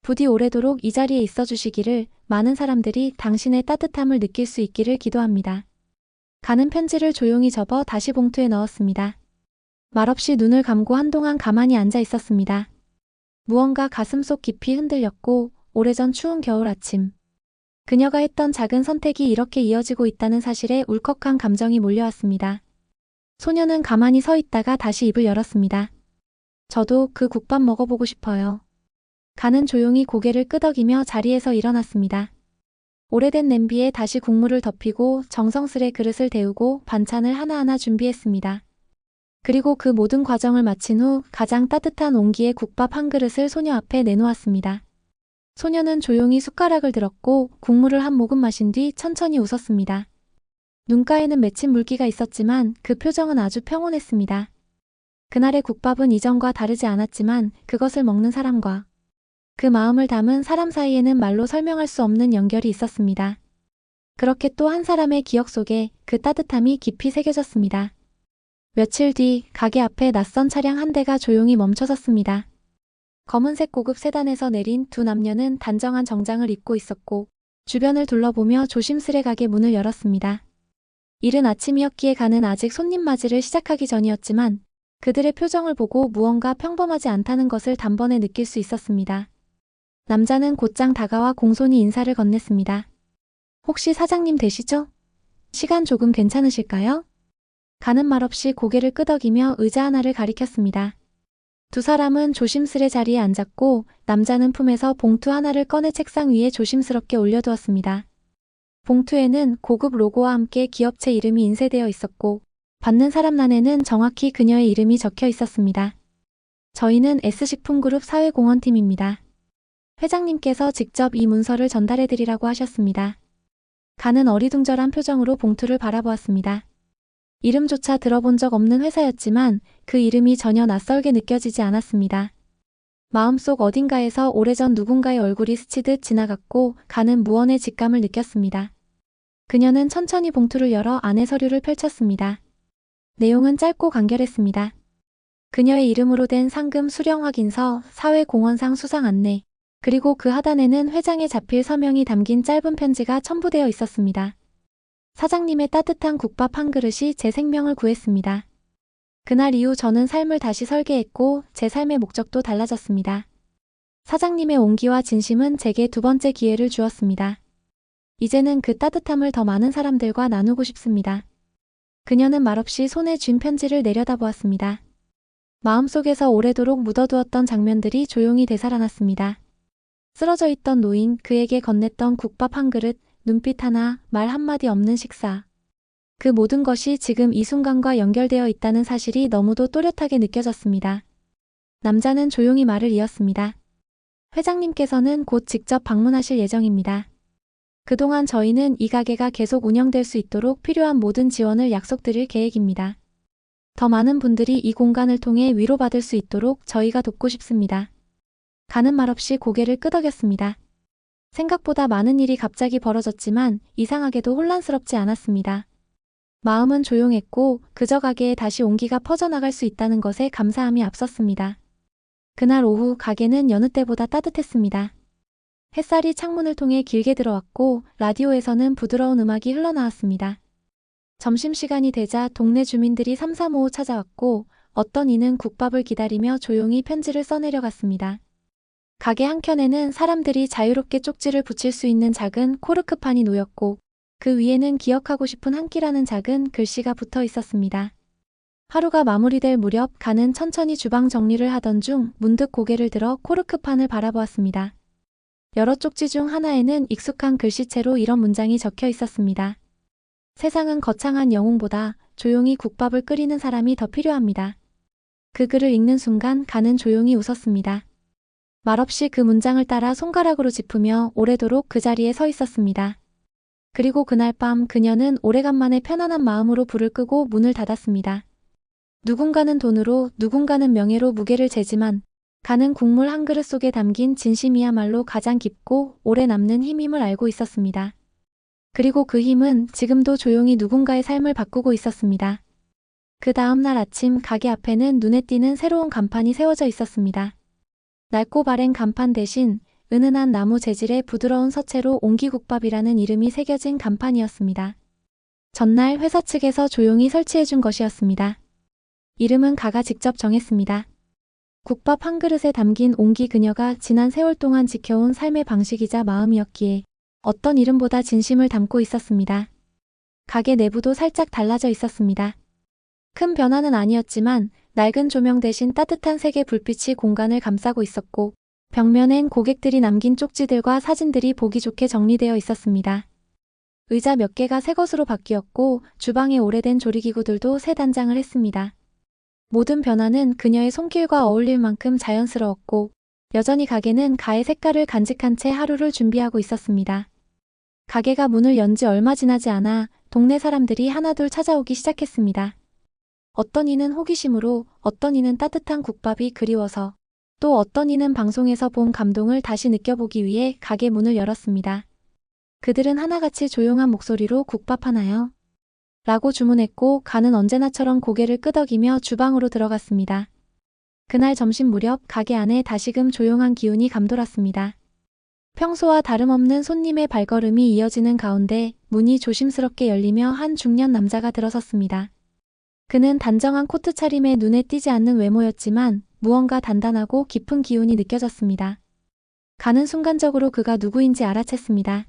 부디 오래도록 이 자리에 있어 주시기를, 많은 사람들이 당신의 따뜻함을 느낄 수 있기를 기도합니다. 가는 편지를 조용히 접어 다시 봉투에 넣었습니다. 말없이 눈을 감고 한동안 가만히 앉아 있었습니다. 무언가 가슴속 깊이 흔들렸고, 오래전 추운 겨울 아침. 그녀가 했던 작은 선택이 이렇게 이어지고 있다는 사실에 울컥한 감정이 몰려왔습니다. 소녀는 가만히 서 있다가 다시 입을 열었습니다. 저도 그 국밥 먹어보고 싶어요. 가는 조용히 고개를 끄덕이며 자리에서 일어났습니다. 오래된 냄비에 다시 국물을 덮이고 정성스레 그릇을 데우고 반찬을 하나하나 준비했습니다. 그리고 그 모든 과정을 마친 후 가장 따뜻한 온기의 국밥 한 그릇을 소녀 앞에 내놓았습니다. 소녀는 조용히 숟가락을 들었고 국물을 한 모금 마신 뒤 천천히 웃었습니다. 눈가에는 맺힌 물기가 있었지만 그 표정은 아주 평온했습니다. 그날의 국밥은 이전과 다르지 않았지만 그것을 먹는 사람과 그 마음을 담은 사람 사이에는 말로 설명할 수 없는 연결이 있었습니다. 그렇게 또 한 사람의 기억 속에 그 따뜻함이 깊이 새겨졌습니다. 며칠 뒤 가게 앞에 낯선 차량 한 대가 조용히 멈춰섰습니다. 검은색 고급 세단에서 내린 두 남녀는 단정한 정장을 입고 있었고 주변을 둘러보며 조심스레 가게 문을 열었습니다. 이른 아침이었기에 가는 아직 손님 맞이를 시작하기 전이었지만 그들의 표정을 보고 무언가 평범하지 않다는 것을 단번에 느낄 수 있었습니다. 남자는 곧장 다가와 공손히 인사를 건넸습니다. 혹시 사장님 되시죠? 시간 조금 괜찮으실까요? 가는 말없이 고개를 끄덕이며 의자 하나를 가리켰습니다. 두 사람은 조심스레 자리에 앉았고 남자는 품에서 봉투 하나를 꺼내 책상 위에 조심스럽게 올려두었습니다. 봉투에는 고급 로고와 함께 기업체 이름이 인쇄되어 있었고 받는 사람 란에는 정확히 그녀의 이름이 적혀 있었습니다. 저희는 S식품그룹 사회공헌팀입니다. 회장님께서 직접 이 문서를 전달해드리라고 하셨습니다. 가는 어리둥절한 표정으로 봉투를 바라보았습니다. 이름조차 들어본 적 없는 회사였지만 그 이름이 전혀 낯설게 느껴지지 않았습니다. 마음속 어딘가에서 오래전 누군가의 얼굴이 스치듯 지나갔고 가는 무언의 직감을 느꼈습니다. 그녀는 천천히 봉투를 열어 안에 서류를 펼쳤습니다. 내용은 짧고 간결했습니다. 그녀의 이름으로 된 상금 수령 확인서, 사회공헌상 수상 안내, 그리고 그 하단에는 회장의 자필 서명이 담긴 짧은 편지가 첨부되어 있었습니다. 사장님의 따뜻한 국밥 한 그릇이 제 생명을 구했습니다. 그날 이후 저는 삶을 다시 설계했고 제 삶의 목적도 달라졌습니다. 사장님의 온기와 진심은 제게 두 번째 기회를 주었습니다. 이제는 그 따뜻함을 더 많은 사람들과 나누고 싶습니다. 그녀는 말없이 손에 쥔 편지를 내려다보았습니다. 마음속에서 오래도록 묻어두었던 장면들이 조용히 되살아났습니다. 쓰러져 있던 노인, 그에게 건넸던 국밥 한 그릇, 눈빛 하나, 말 한마디 없는 식사. 그 모든 것이 지금 이 순간과 연결되어 있다는 사실이 너무도 또렷하게 느껴졌습니다. 남자는 조용히 말을 이었습니다. 회장님께서는 곧 직접 방문하실 예정입니다. 그동안 저희는 이 가게가 계속 운영될 수 있도록 필요한 모든 지원을 약속드릴 계획입니다. 더 많은 분들이 이 공간을 통해 위로받을 수 있도록 저희가 돕고 싶습니다. 가는 말없이 고개를 끄덕였습니다. 생각보다 많은 일이 갑자기 벌어졌지만 이상하게도 혼란스럽지 않았습니다. 마음은 조용했고 그저 가게에 다시 온기가 퍼져나갈 수 있다는 것에 감사함이 앞섰습니다. 그날 오후 가게는 여느 때보다 따뜻했습니다. 햇살이 창문을 통해 길게 들어왔고 라디오에서는 부드러운 음악이 흘러나왔습니다. 점심시간이 되자 동네 주민들이 삼삼오오 찾아왔고 어떤 이는 국밥을 기다리며 조용히 편지를 써내려갔습니다. 가게 한켠에는 사람들이 자유롭게 쪽지를 붙일 수 있는 작은 코르크판이 놓였고 그 위에는 기억하고 싶은 한 끼라는 작은 글씨가 붙어 있었습니다. 하루가 마무리될 무렵 가는 천천히 주방 정리를 하던 중 문득 고개를 들어 코르크판을 바라보았습니다. 여러 쪽지 중 하나에는 익숙한 글씨체로 이런 문장이 적혀 있었습니다. 세상은 거창한 영웅보다 조용히 국밥을 끓이는 사람이 더 필요합니다. 그 글을 읽는 순간 가는 조용히 웃었습니다. 말없이 그 문장을 따라 손가락으로 짚으며 오래도록 그 자리에 서 있었습니다. 그리고 그날 밤 그녀는 오래간만에 편안한 마음으로 불을 끄고 문을 닫았습니다. 누군가는 돈으로, 누군가는 명예로 무게를 재지만 가는 국물 한 그릇 속에 담긴 진심이야말로 가장 깊고 오래 남는 힘임을 알고 있었습니다. 그리고 그 힘은 지금도 조용히 누군가의 삶을 바꾸고 있었습니다. 그 다음 날 아침 가게 앞에는 눈에 띄는 새로운 간판이 세워져 있었습니다. 낡고 바랜 간판 대신 은은한 나무 재질의 부드러운 서체로 옹기국밥이라는 이름이 새겨진 간판이었습니다. 전날 회사 측에서 조용히 설치해준 것이었습니다. 이름은 가가 직접 정했습니다. 국밥 한 그릇에 담긴 옹기 그녀가 지난 세월 동안 지켜온 삶의 방식이자 마음이었기에 어떤 이름보다 진심을 담고 있었습니다. 가게 내부도 살짝 달라져 있었습니다. 큰 변화는 아니었지만 낡은 조명 대신 따뜻한 색의 불빛이 공간을 감싸고 있었고 벽면엔 고객들이 남긴 쪽지들과 사진들이 보기 좋게 정리되어 있었습니다. 의자 몇 개가 새 것으로 바뀌었고 주방의 오래된 조리기구들도 새 단장을 했습니다. 모든 변화는 그녀의 손길과 어울릴 만큼 자연스러웠고 여전히 가게는 가의 색깔을 간직한 채 하루를 준비하고 있었습니다. 가게가 문을 연 지 얼마 지나지 않아 동네 사람들이 하나둘 찾아오기 시작했습니다. 어떤 이는 호기심으로, 어떤 이는 따뜻한 국밥이 그리워서, 또 어떤 이는 방송에서 본 감동을 다시 느껴보기 위해 가게 문을 열었습니다. 그들은 하나같이 조용한 목소리로 국밥 하나요? 라고 주문했고 가는 언제나처럼 고개를 끄덕이며 주방으로 들어갔습니다. 그날 점심 무렵 가게 안에 다시금 조용한 기운이 감돌았습니다. 평소와 다름없는 손님의 발걸음이 이어지는 가운데 문이 조심스럽게 열리며 한 중년 남자가 들어섰습니다. 그는 단정한 코트 차림에 눈에 띄지 않는 외모였지만 무언가 단단하고 깊은 기운이 느껴졌습니다. 가는 순간적으로 그가 누구인지 알아챘습니다.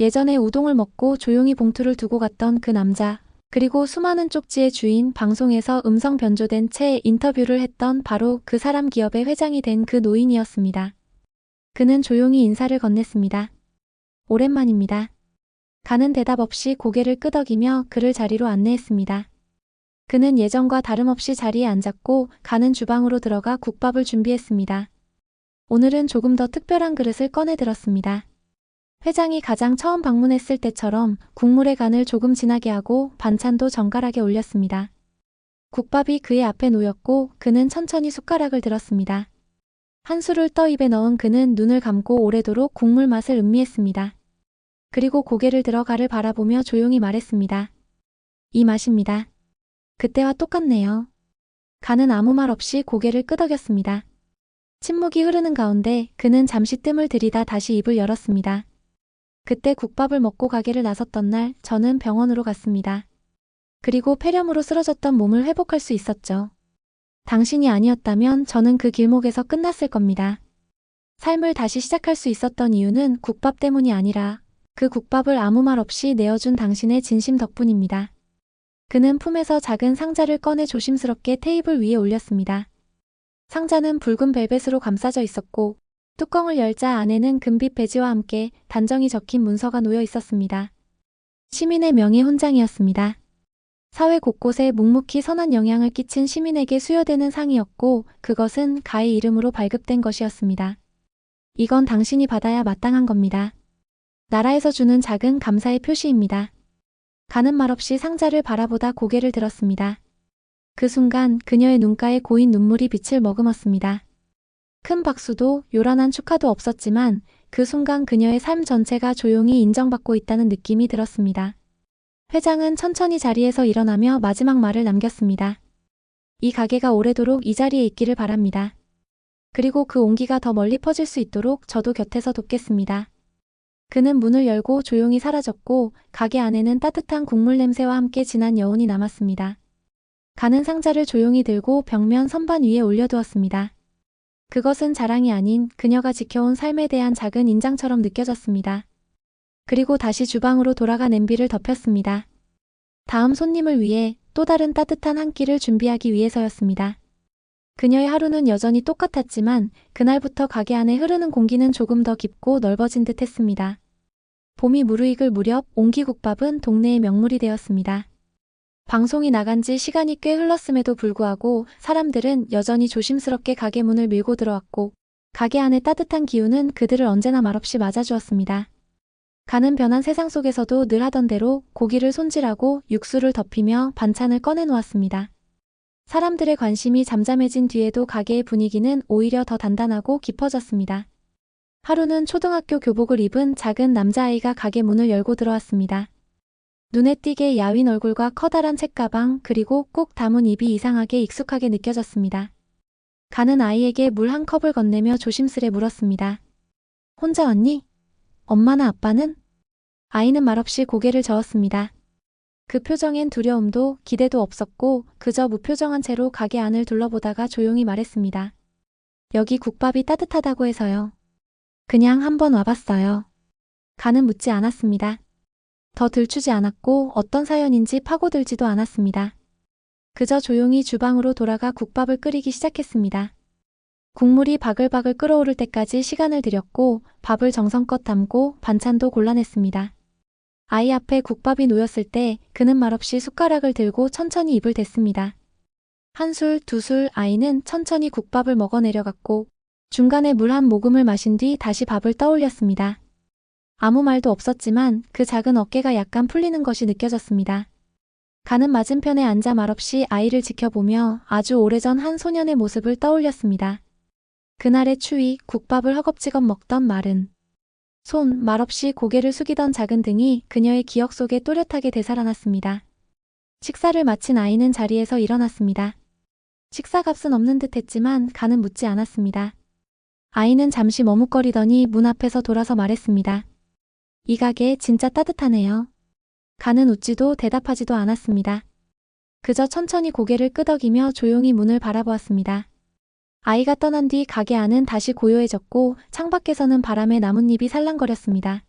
예전에 우동을 먹고 조용히 봉투를 두고 갔던 그 남자, 그리고 수많은 쪽지의 주인, 방송에서 음성 변조된 채 인터뷰를 했던 바로 그 사람, 기업의 회장이 된 그 노인이었습니다. 그는 조용히 인사를 건넸습니다. 오랜만입니다. 가는 대답 없이 고개를 끄덕이며 그를 자리로 안내했습니다. 그는 예전과 다름없이 자리에 앉았고 가는 주방으로 들어가 국밥을 준비했습니다. 오늘은 조금 더 특별한 그릇을 꺼내 들었습니다. 회장이 가장 처음 방문했을 때처럼 국물의 간을 조금 진하게 하고 반찬도 정갈하게 올렸습니다. 국밥이 그의 앞에 놓였고 그는 천천히 숟가락을 들었습니다. 한 술을 떠 입에 넣은 그는 눈을 감고 오래도록 국물 맛을 음미했습니다. 그리고 고개를 들어 가를 바라보며 조용히 말했습니다. 이 맛입니다. 그때와 똑같네요. 가는 아무 말 없이 고개를 끄덕였습니다. 침묵이 흐르는 가운데 그는 잠시 뜸을 들이다 다시 입을 열었습니다. 그때 국밥을 먹고 가게를 나섰던 날 저는 병원으로 갔습니다. 그리고 폐렴으로 쓰러졌던 몸을 회복할 수 있었죠. 당신이 아니었다면 저는 그 길목에서 끝났을 겁니다. 삶을 다시 시작할 수 있었던 이유는 국밥 때문이 아니라 그 국밥을 아무 말 없이 내어준 당신의 진심 덕분입니다. 그는 품에서 작은 상자를 꺼내 조심스럽게 테이블 위에 올렸습니다. 상자는 붉은 벨벳으로 감싸져 있었고 뚜껑을 열자 안에는 금빛 배지와 함께 단정히 적힌 문서가 놓여 있었습니다. 시민의 명예 훈장이었습니다. 사회 곳곳에 묵묵히 선한 영향을 끼친 시민에게 수여되는 상이었고 그것은 가의 이름으로 발급된 것이었습니다. 이건 당신이 받아야 마땅한 겁니다. 나라에서 주는 작은 감사의 표시입니다. 가는 말없이 상자를 바라보다 고개를 들었습니다. 그 순간 그녀의 눈가에 고인 눈물이 빛을 머금었습니다. 큰 박수도 요란한 축하도 없었지만 그 순간 그녀의 삶 전체가 조용히 인정받고 있다는 느낌이 들었습니다. 회장은 천천히 자리에서 일어나며 마지막 말을 남겼습니다. 이 가게가 오래도록 이 자리에 있기를 바랍니다. 그리고 그 온기가 더 멀리 퍼질 수 있도록 저도 곁에서 돕겠습니다. 그는 문을 열고 조용히 사라졌고 가게 안에는 따뜻한 국물 냄새와 함께 진한 여운이 남았습니다. 가는 상자를 조용히 들고 벽면 선반 위에 올려두었습니다. 그것은 자랑이 아닌 그녀가 지켜온 삶에 대한 작은 인장처럼 느껴졌습니다. 그리고 다시 주방으로 돌아가 냄비를 덮였습니다. 다음 손님을 위해 또 다른 따뜻한 한 끼를 준비하기 위해서였습니다. 그녀의 하루는 여전히 똑같았지만 그날부터 가게 안에 흐르는 공기는 조금 더 깊고 넓어진 듯 했습니다. 봄이 무르익을 무렵 옹기국밥은 동네의 명물이 되었습니다. 방송이 나간 지 시간이 꽤 흘렀음에도 불구하고 사람들은 여전히 조심스럽게 가게 문을 밀고 들어왔고 가게 안의 따뜻한 기운은 그들을 언제나 말없이 맞아주었습니다. 가는 변한 세상 속에서도 늘 하던 대로 고기를 손질하고 육수를 덮이며 반찬을 꺼내놓았습니다. 사람들의 관심이 잠잠해진 뒤에도 가게의 분위기는 오히려 더 단단하고 깊어졌습니다. 하루는 초등학교 교복을 입은 작은 남자아이가 가게 문을 열고 들어왔습니다. 눈에 띄게 야윈 얼굴과 커다란 책가방 그리고 꾹 다문 입이 이상하게 익숙하게 느껴졌습니다. 가는 아이에게 물 한 컵을 건네며 조심스레 물었습니다. 혼자 왔니? 엄마나 아빠는? 아이는 말없이 고개를 저었습니다. 그 표정엔 두려움도 기대도 없었고 그저 무표정한 채로 가게 안을 둘러보다가 조용히 말했습니다. 여기 국밥이 따뜻하다고 해서요. 그냥 한번 와봤어요. 가는 묻지 않았습니다. 더 들추지 않았고 어떤 사연인지 파고들지도 않았습니다. 그저 조용히 주방으로 돌아가 국밥을 끓이기 시작했습니다. 국물이 바글바글 끓어오를 때까지 시간을 들였고 밥을 정성껏 담고 반찬도 골라냈습니다. 아이 앞에 국밥이 놓였을 때 그는 말없이 숟가락을 들고 천천히 입을 댔습니다. 한 술, 두 술 아이는 천천히 국밥을 먹어 내려갔고 중간에 물 한 모금을 마신 뒤 다시 밥을 떠올렸습니다. 아무 말도 없었지만 그 작은 어깨가 약간 풀리는 것이 느껴졌습니다. 가는 맞은편에 앉아 말없이 아이를 지켜보며 아주 오래전 한 소년의 모습을 떠올렸습니다. 그날의 추위, 국밥을 허겁지겁 먹던 마른 손, 말없이 고개를 숙이던 작은 등이 그녀의 기억 속에 또렷하게 되살아났습니다. 식사를 마친 아이는 자리에서 일어났습니다. 식사값은 없는 듯 했지만 가는 묻지 않았습니다. 아이는 잠시 머뭇거리더니 문 앞에서 돌아서 말했습니다. 이 가게 진짜 따뜻하네요. 가는 웃지도 대답하지도 않았습니다. 그저 천천히 고개를 끄덕이며 조용히 문을 바라보았습니다. 아이가 떠난 뒤 가게 안은 다시 고요해졌고 창밖에서는 바람에 나뭇잎이 살랑거렸습니다.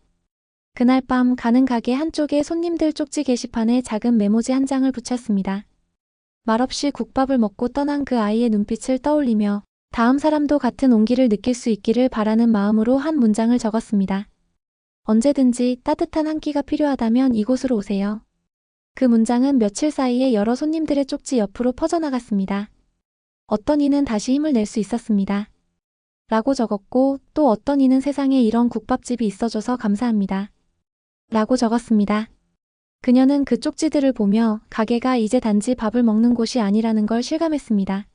그날 밤 가는 가게 한쪽에 손님들 쪽지 게시판에 작은 메모지 한 장을 붙였습니다. 말없이 국밥을 먹고 떠난 그 아이의 눈빛을 떠올리며 다음 사람도 같은 온기를 느낄 수 있기를 바라는 마음으로 한 문장을 적었습니다. 언제든지 따뜻한 한 끼가 필요하다면 이곳으로 오세요. 그 문장은 며칠 사이에 여러 손님들의 쪽지 옆으로 퍼져나갔습니다. 어떤 이는 다시 힘을 낼 수 있었습니다. 라고 적었고 또 어떤 이는 세상에 이런 국밥집이 있어줘서 감사합니다. 라고 적었습니다. 그녀는 그 쪽지들을 보며 가게가 이제 단지 밥을 먹는 곳이 아니라는 걸 실감했습니다.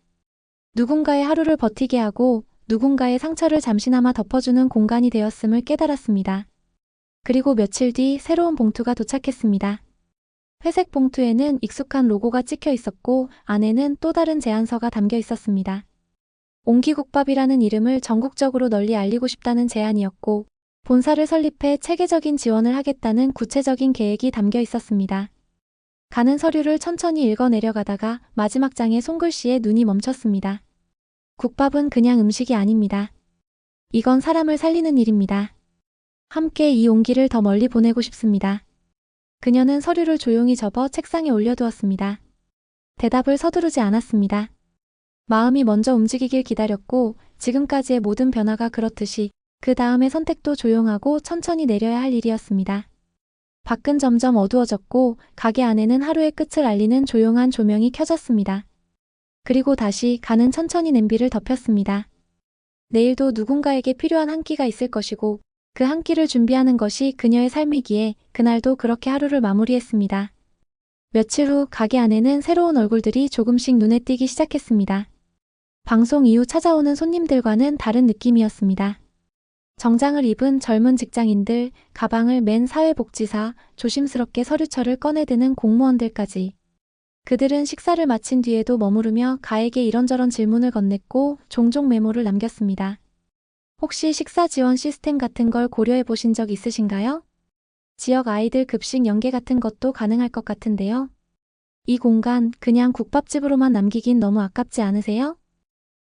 누군가의 하루를 버티게 하고 누군가의 상처를 잠시나마 덮어주는 공간이 되었음을 깨달았습니다. 그리고 며칠 뒤 새로운 봉투가 도착했습니다. 회색 봉투에는 익숙한 로고가 찍혀 있었고 안에는 또 다른 제안서가 담겨 있었습니다. 옹기국밥이라는 이름을 전국적으로 널리 알리고 싶다는 제안이었고 본사를 설립해 체계적인 지원을 하겠다는 구체적인 계획이 담겨 있었습니다. 가는 서류를 천천히 읽어 내려가다가 마지막 장의 손글씨에 눈이 멈췄습니다. 국밥은 그냥 음식이 아닙니다. 이건 사람을 살리는 일입니다. 함께 이 온기를 더 멀리 보내고 싶습니다. 그녀는 서류를 조용히 접어 책상에 올려두었습니다. 대답을 서두르지 않았습니다. 마음이 먼저 움직이길 기다렸고 지금까지의 모든 변화가 그렇듯이 그 다음의 선택도 조용하고 천천히 내려야 할 일이었습니다. 밖은 점점 어두워졌고 가게 안에는 하루의 끝을 알리는 조용한 조명이 켜졌습니다. 그리고 다시 가는 천천히 냄비를 덮였습니다. 내일도 누군가에게 필요한 한 끼가 있을 것이고 그 한 끼를 준비하는 것이 그녀의 삶이기에 그날도 그렇게 하루를 마무리했습니다. 며칠 후 가게 안에는 새로운 얼굴들이 조금씩 눈에 띄기 시작했습니다. 방송 이후 찾아오는 손님들과는 다른 느낌이었습니다. 정장을 입은 젊은 직장인들, 가방을 맨 사회복지사, 조심스럽게 서류철을 꺼내드는 공무원들까지. 그들은 식사를 마친 뒤에도 머무르며 가에게 이런저런 질문을 건넸고 종종 메모를 남겼습니다. 혹시 식사 지원 시스템 같은 걸 고려해 보신 적 있으신가요? 지역 아이들 급식 연계 같은 것도 가능할 것 같은데요. 이 공간 그냥 국밥집으로만 남기긴 너무 아깝지 않으세요?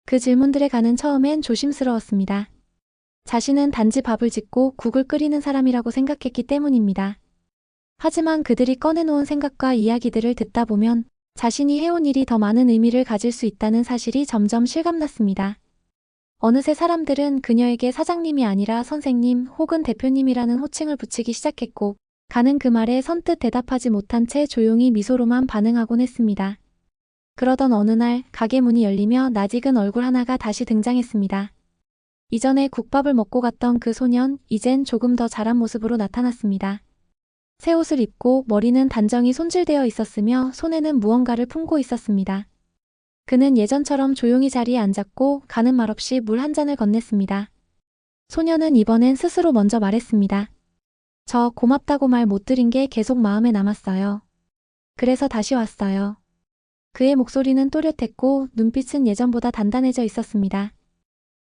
그 질문들에 가는 처음엔 조심스러웠습니다. 자신은 단지 밥을 짓고 국을 끓이는 사람이라고 생각했기 때문입니다. 하지만 그들이 꺼내놓은 생각과 이야기들을 듣다 보면 자신이 해온 일이 더 많은 의미를 가질 수 있다는 사실이 점점 실감났습니다. 어느새 사람들은 그녀에게 사장님이 아니라 선생님 혹은 대표님이라는 호칭을 붙이기 시작했고 가는 그 말에 선뜻 대답하지 못한 채 조용히 미소로만 반응하곤 했습니다. 그러던 어느 날 가게 문이 열리며 낯익은 얼굴 하나가 다시 등장했습니다. 이전에 국밥을 먹고 갔던 그 소년, 이젠 조금 더 자란 모습으로 나타났습니다. 새 옷을 입고 머리는 단정히 손질되어 있었으며 손에는 무언가를 품고 있었습니다. 그는 예전처럼 조용히 자리에 앉았고 가는 말없이 물 한 잔을 건넸습니다. 소녀는 이번엔 스스로 먼저 말했습니다. 저 고맙다고 말 못 드린 게 계속 마음에 남았어요. 그래서 다시 왔어요. 그의 목소리는 또렷했고 눈빛은 예전보다 단단해져 있었습니다.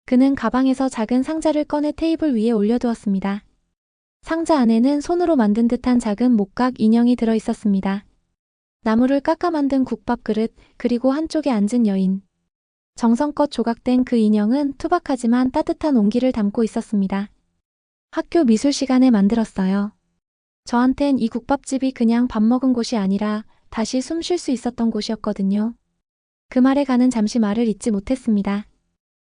그는 가방에서 작은 상자를 꺼내 테이블 위에 올려두었습니다. 상자 안에는 손으로 만든 듯한 작은 목각 인형이 들어 있었습니다. 나무를 깎아 만든 국밥 그릇, 그리고 한쪽에 앉은 여인. 정성껏 조각된 그 인형은 투박하지만 따뜻한 온기를 담고 있었습니다. 학교 미술 시간에 만들었어요. 저한텐 이 국밥집이 그냥 밥 먹은 곳이 아니라 다시 숨 쉴 수 있었던 곳이었거든요. 그 말에 가는 잠시 말을 잇지 못했습니다.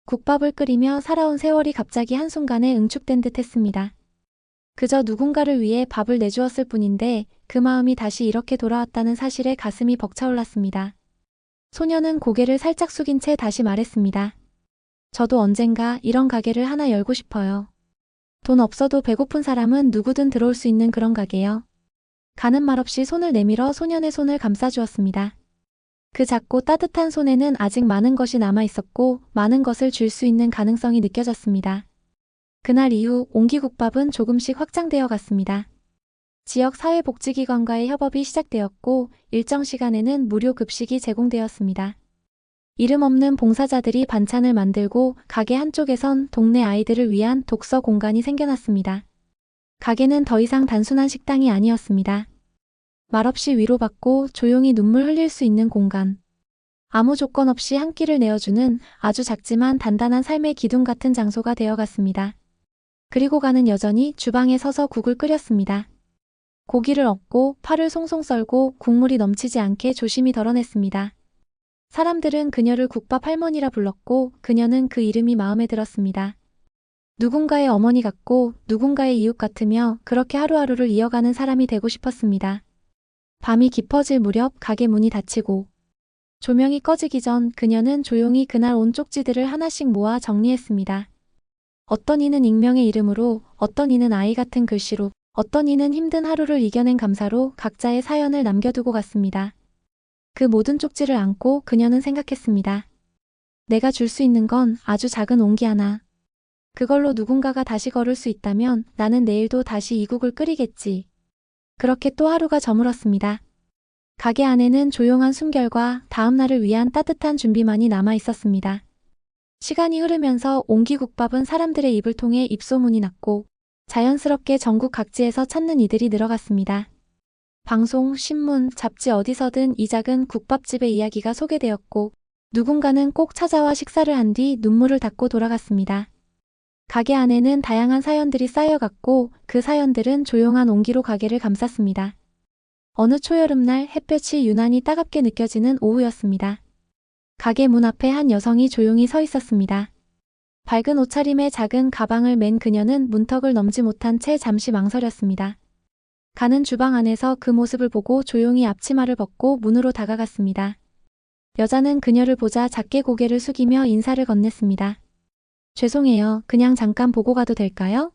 국밥을 끓이며 살아온 세월이 갑자기 한순간에 응축된 듯 했습니다. 그저 누군가를 위해 밥을 내주었을 뿐인데 그 마음이 다시 이렇게 돌아왔다는 사실에 가슴이 벅차올랐습니다. 소녀는 고개를 살짝 숙인 채 다시 말했습니다. 저도 언젠가 이런 가게를 하나 열고 싶어요. 돈 없어도 배고픈 사람은 누구든 들어올 수 있는 그런 가게요. 가는 말 없이 손을 내밀어 소년의 손을 감싸주었습니다. 그 작고 따뜻한 손에는 아직 많은 것이 남아 있었고 많은 것을 줄 수 있는 가능성이 느껴졌습니다. 그날 이후 옹기국밥은 조금씩 확장되어 갔습니다. 지역 사회복지기관과의 협업이 시작되었고 일정 시간에는 무료 급식이 제공되었습니다. 이름 없는 봉사자들이 반찬을 만들고 가게 한쪽에선 동네 아이들을 위한 독서 공간이 생겨났습니다. 가게는 더 이상 단순한 식당이 아니었습니다. 말없이 위로받고 조용히 눈물 흘릴 수 있는 공간. 아무 조건 없이 한 끼를 내어주는 아주 작지만 단단한 삶의 기둥 같은 장소가 되어갔습니다. 그리고 가는 여전히 주방에 서서 국을 끓였습니다. 고기를 얹고 파를 송송 썰고 국물이 넘치지 않게 조심히 덜어냈습니다. 사람들은 그녀를 국밥 할머니라 불렀고 그녀는 그 이름이 마음에 들었습니다. 누군가의 어머니 같고 누군가의 이웃 같으며 그렇게 하루하루를 이어가는 사람이 되고 싶었습니다. 밤이 깊어질 무렵 가게 문이 닫히고 조명이 꺼지기 전 그녀는 조용히 그날 온 쪽지들을 하나씩 모아 정리했습니다. 어떤 이는 익명의 이름으로, 어떤 이는 아이 같은 글씨로, 어떤 이는 힘든 하루를 이겨낸 감사로 각자의 사연을 남겨두고 갔습니다. 그 모든 쪽지를 안고 그녀는 생각했습니다. 내가 줄 수 있는 건 아주 작은 온기 하나. 그걸로 누군가가 다시 걸을 수 있다면 나는 내일도 다시 이 국을 끓이겠지. 그렇게 또 하루가 저물었습니다. 가게 안에는 조용한 숨결과 다음 날을 위한 따뜻한 준비만이 남아 있었습니다. 시간이 흐르면서 옹기국밥은 사람들의 입을 통해 입소문이 났고 자연스럽게 전국 각지에서 찾는 이들이 늘어갔습니다. 방송, 신문, 잡지 어디서든 이 작은 국밥집의 이야기가 소개되었고 누군가는 꼭 찾아와 식사를 한 뒤 눈물을 닦고 돌아갔습니다. 가게 안에는 다양한 사연들이 쌓여갔고 그 사연들은 조용한 온기로 가게를 감쌌습니다. 어느 초여름날 햇볕이 유난히 따갑게 느껴지는 오후였습니다. 가게 문 앞에 한 여성이 조용히 서 있었습니다. 밝은 옷차림에 작은 가방을 맨 그녀는 문턱을 넘지 못한 채 잠시 망설였습니다. 가는 주방 안에서 그 모습을 보고 조용히 앞치마를 벗고 문으로 다가갔습니다. 여자는 그녀를 보자 작게 고개를 숙이며 인사를 건넸습니다. 죄송해요. 그냥 잠깐 보고 가도 될까요?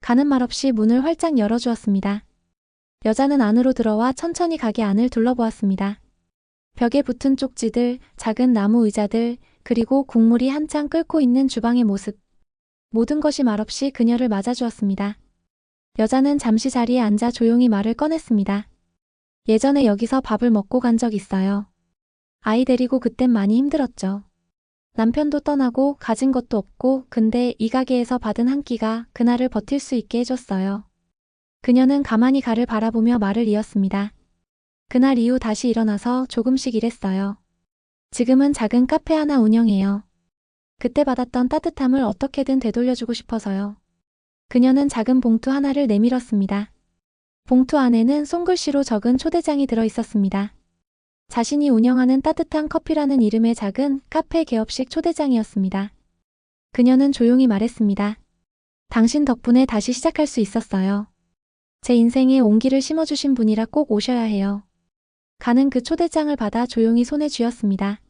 가는 말 없이 문을 활짝 열어주었습니다. 여자는 안으로 들어와 천천히 가게 안을 둘러보았습니다. 벽에 붙은 쪽지들, 작은 나무 의자들, 그리고 국물이 한창 끓고 있는 주방의 모습. 모든 것이 말없이 그녀를 맞아주었습니다. 여자는 잠시 자리에 앉아 조용히 말을 꺼냈습니다. 예전에 여기서 밥을 먹고 간 적 있어요. 아이 데리고 그땐 많이 힘들었죠. 남편도 떠나고 가진 것도 없고 근데 이 가게에서 받은 한 끼가 그날을 버틸 수 있게 해줬어요. 그녀는 가만히 가를 바라보며 말을 이었습니다. 그날 이후 다시 일어나서 조금씩 일했어요. 지금은 작은 카페 하나 운영해요. 그때 받았던 따뜻함을 어떻게든 되돌려주고 싶어서요. 그녀는 작은 봉투 하나를 내밀었습니다. 봉투 안에는 손글씨로 적은 초대장이 들어 있었습니다. 자신이 운영하는 따뜻한 커피라는 이름의 작은 카페 개업식 초대장이었습니다. 그녀는 조용히 말했습니다. 당신 덕분에 다시 시작할 수 있었어요. 제 인생에 온기를 심어주신 분이라 꼭 오셔야 해요. 가는 그 초대장을 받아 조용히 손에 쥐었습니다.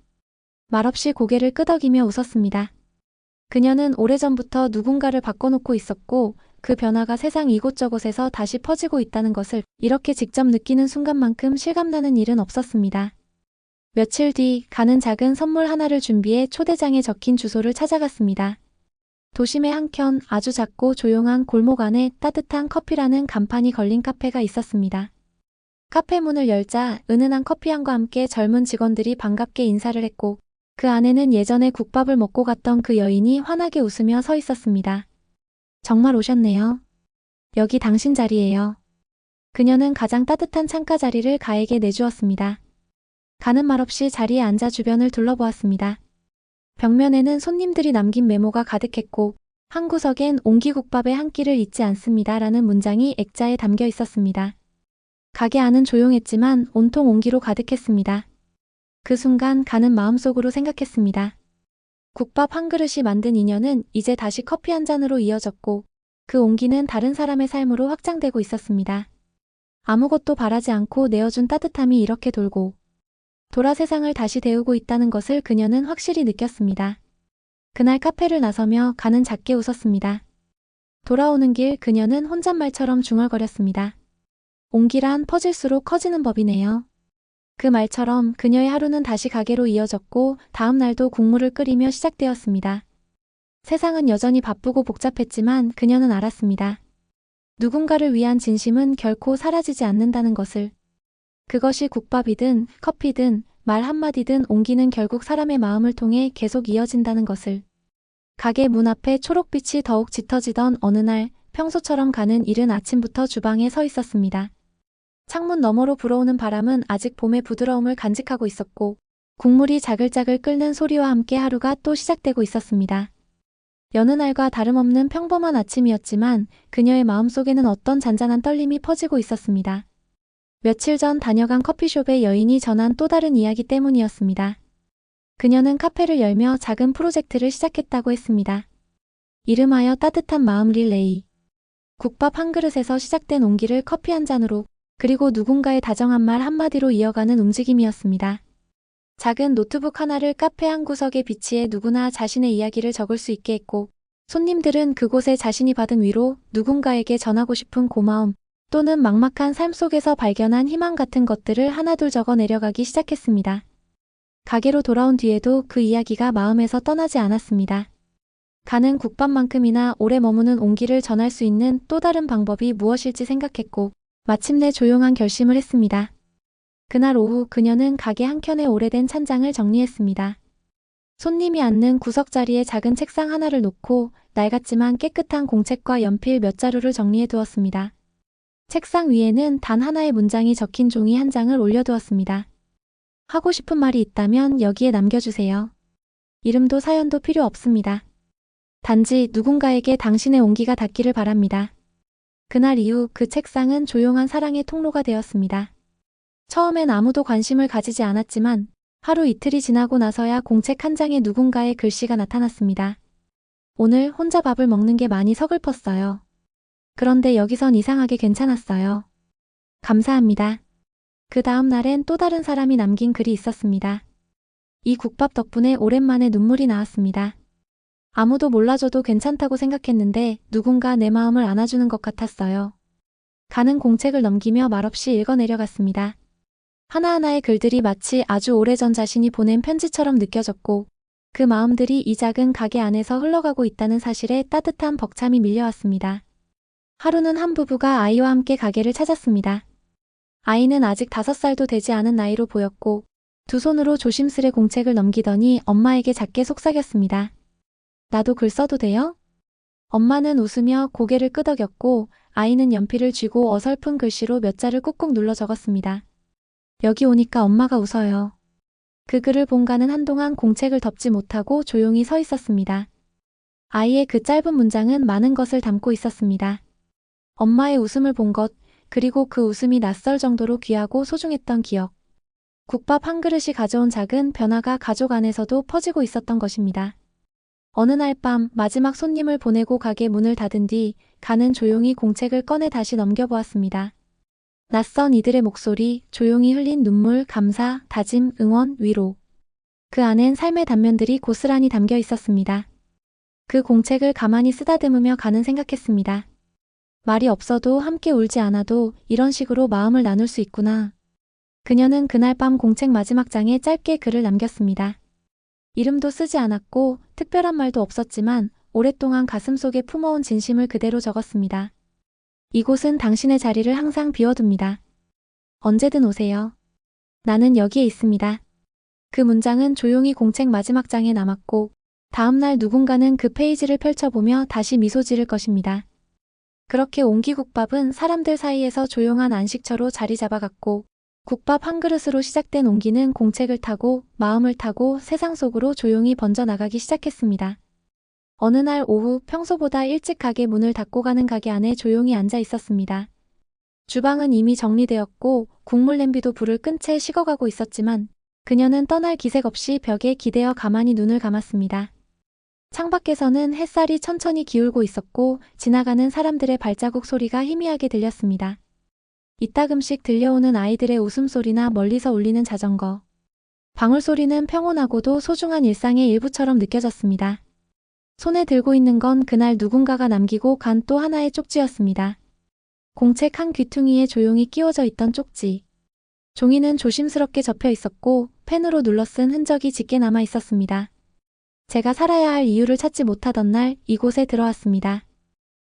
말없이 고개를 끄덕이며 웃었습니다. 그녀는 오래전부터 누군가를 바꿔놓고 있었고 그 변화가 세상 이곳저곳에서 다시 퍼지고 있다는 것을 이렇게 직접 느끼는 순간만큼 실감나는 일은 없었습니다. 며칠 뒤 가는 작은 선물 하나를 준비해 초대장에 적힌 주소를 찾아갔습니다. 도심의 한켠 아주 작고 조용한 골목 안에 따뜻한 커피라는 간판이 걸린 카페가 있었습니다. 카페 문을 열자 은은한 커피향과 함께 젊은 직원들이 반갑게 인사를 했고 그 안에는 예전에 국밥을 먹고 갔던 그 여인이 환하게 웃으며 서 있었습니다. 정말 오셨네요. 여기 당신 자리예요. 그녀는 가장 따뜻한 창가 자리를 가에게 내주었습니다. 가는 말 없이 자리에 앉아 주변을 둘러보았습니다. 벽면에는 손님들이 남긴 메모가 가득했고 한 구석엔 옹기국밥의 한 끼를 잊지 않습니다 라는 문장이 액자에 담겨 있었습니다. 가게 안은 조용했지만 온통 온기로 가득했습니다. 그 순간 가는 마음속으로 생각했습니다. 국밥 한 그릇이 만든 인연은 이제 다시 커피 한 잔으로 이어졌고 그 온기는 다른 사람의 삶으로 확장되고 있었습니다. 아무것도 바라지 않고 내어준 따뜻함이 이렇게 돌고 돌아 세상을 다시 데우고 있다는 것을 그녀는 확실히 느꼈습니다. 그날 카페를 나서며 가는 작게 웃었습니다. 돌아오는 길 그녀는 혼잣말처럼 중얼거렸습니다. 온기란 퍼질수록 커지는 법이네요. 그 말처럼 그녀의 하루는 다시 가게로 이어졌고 다음 날도 국물을 끓이며 시작되었습니다. 세상은 여전히 바쁘고 복잡했지만 그녀는 알았습니다. 누군가를 위한 진심은 결코 사라지지 않는다는 것을. 그것이 국밥이든 커피든 말 한마디든 온기는 결국 사람의 마음을 통해 계속 이어진다는 것을. 가게 문 앞에 초록빛이 더욱 짙어지던 어느 날 평소처럼 가는 이른 아침부터 주방에 서 있었습니다. 창문 너머로 불어오는 바람은 아직 봄의 부드러움을 간직하고 있었고 국물이 자글자글 끓는 소리와 함께 하루가 또 시작되고 있었습니다. 여느 날과 다름없는 평범한 아침이었지만 그녀의 마음속에는 어떤 잔잔한 떨림이 퍼지고 있었습니다. 며칠 전 다녀간 커피숍의 여인이 전한 또 다른 이야기 때문이었습니다. 그녀는 카페를 열며 작은 프로젝트를 시작했다고 했습니다. 이름하여 따뜻한 마음 릴레이. 국밥 한 그릇에서 시작된 온기를 커피 한 잔으로 그리고 누군가의 다정한 말 한마디로 이어가는 움직임이었습니다. 작은 노트북 하나를 카페 한 구석에 비치해 누구나 자신의 이야기를 적을 수 있게 했고 손님들은 그곳에 자신이 받은 위로, 누군가에게 전하고 싶은 고마움 또는 막막한 삶 속에서 발견한 희망 같은 것들을 하나둘 적어 내려가기 시작했습니다. 가게로 돌아온 뒤에도 그 이야기가 마음에서 떠나지 않았습니다. 가는 국밥만큼이나 오래 머무는 온기를 전할 수 있는 또 다른 방법이 무엇일지 생각했고 마침내 조용한 결심을 했습니다. 그날 오후 그녀는 가게 한켠의 오래된 찬장을 정리했습니다. 손님이 앉는 구석 자리에 작은 책상 하나를 놓고 낡았지만 깨끗한 공책과 연필 몇 자루를 정리해 두었습니다. 책상 위에는 단 하나의 문장이 적힌 종이 한 장을 올려두었습니다. 하고 싶은 말이 있다면 여기에 남겨주세요. 이름도 사연도 필요 없습니다. 단지 누군가에게 당신의 온기가 닿기를 바랍니다. 그날 이후 그 책상은 조용한 사랑의 통로가 되었습니다. 처음엔 아무도 관심을 가지지 않았지만 하루 이틀이 지나고 나서야 공책 한 장에 누군가의 글씨가 나타났습니다. 오늘 혼자 밥을 먹는 게 많이 서글펐어요. 그런데 여기선 이상하게 괜찮았어요. 감사합니다. 그 다음 날엔 또 다른 사람이 남긴 글이 있었습니다. 이 국밥 덕분에 오랜만에 눈물이 나왔습니다. 아무도 몰라줘도 괜찮다고 생각했는데 누군가 내 마음을 안아주는 것 같았어요. 가는 공책을 넘기며 말없이 읽어내려갔습니다. 하나하나의 글들이 마치 아주 오래전 자신이 보낸 편지처럼 느껴졌고 그 마음들이 이 작은 가게 안에서 흘러가고 있다는 사실에 따뜻한 벅참이 밀려왔습니다. 하루는 한 부부가 아이와 함께 가게를 찾았습니다. 아이는 아직 5살도 되지 않은 나이로 보였고 두 손으로 조심스레 공책을 넘기더니 엄마에게 작게 속삭였습니다. 나도 글 써도 돼요? 엄마는 웃으며 고개를 끄덕였고 아이는 연필을 쥐고 어설픈 글씨로 몇 자를 꾹꾹 눌러 적었습니다. 여기 오니까 엄마가 웃어요. 그 글을 본 가는 한동안 공책을 덮지 못하고 조용히 서 있었습니다. 아이의 그 짧은 문장은 많은 것을 담고 있었습니다. 엄마의 웃음을 본 것, 그리고 그 웃음이 낯설 정도로 귀하고 소중했던 기억. 국밥 한 그릇이 가져온 작은 변화가 가족 안에서도 퍼지고 있었던 것입니다. 어느 날 밤 마지막 손님을 보내고 가게 문을 닫은 뒤 가는 조용히 공책을 꺼내 다시 넘겨보았습니다. 낯선 이들의 목소리, 조용히 흘린 눈물, 감사, 다짐, 응원, 위로. 그 안엔 삶의 단면들이 고스란히 담겨 있었습니다. 그 공책을 가만히 쓰다듬으며 가는 생각했습니다. 말이 없어도 함께 울지 않아도 이런 식으로 마음을 나눌 수 있구나. 그녀는 그날 밤 공책 마지막 장에 짧게 글을 남겼습니다. 이름도 쓰지 않았고 특별한 말도 없었지만 오랫동안 가슴속에 품어온 진심을 그대로 적었습니다. 이곳은 당신의 자리를 항상 비워둡니다. 언제든 오세요. 나는 여기에 있습니다. 그 문장은 조용히 공책 마지막 장에 남았고 다음날 누군가는 그 페이지를 펼쳐보며 다시 미소 지을 것입니다. 그렇게 옹기국밥은 사람들 사이에서 조용한 안식처로 자리 잡아갔고 국밥 한 그릇으로 시작된 온기는 공책을 타고 마음을 타고 세상 속으로 조용히 번져나가기 시작했습니다. 어느 날 오후 평소보다 일찍 가게 문을 닫고 가는 가게 안에 조용히 앉아 있었습니다. 주방은 이미 정리되었고 국물 냄비도 불을 끈 채 식어가고 있었지만 그녀는 떠날 기색 없이 벽에 기대어 가만히 눈을 감았습니다. 창밖에서는 햇살이 천천히 기울고 있었고 지나가는 사람들의 발자국 소리가 희미하게 들렸습니다. 이따금씩 들려오는 아이들의 웃음소리나 멀리서 울리는 자전거. 방울소리는 평온하고도 소중한 일상의 일부처럼 느껴졌습니다. 손에 들고 있는 건 그날 누군가가 남기고 간 또 하나의 쪽지였습니다. 공책 한 귀퉁이에 조용히 끼워져 있던 쪽지. 종이는 조심스럽게 접혀 있었고 펜으로 눌러 쓴 흔적이 짙게 남아 있었습니다. 제가 살아야 할 이유를 찾지 못하던 날 이곳에 들어왔습니다.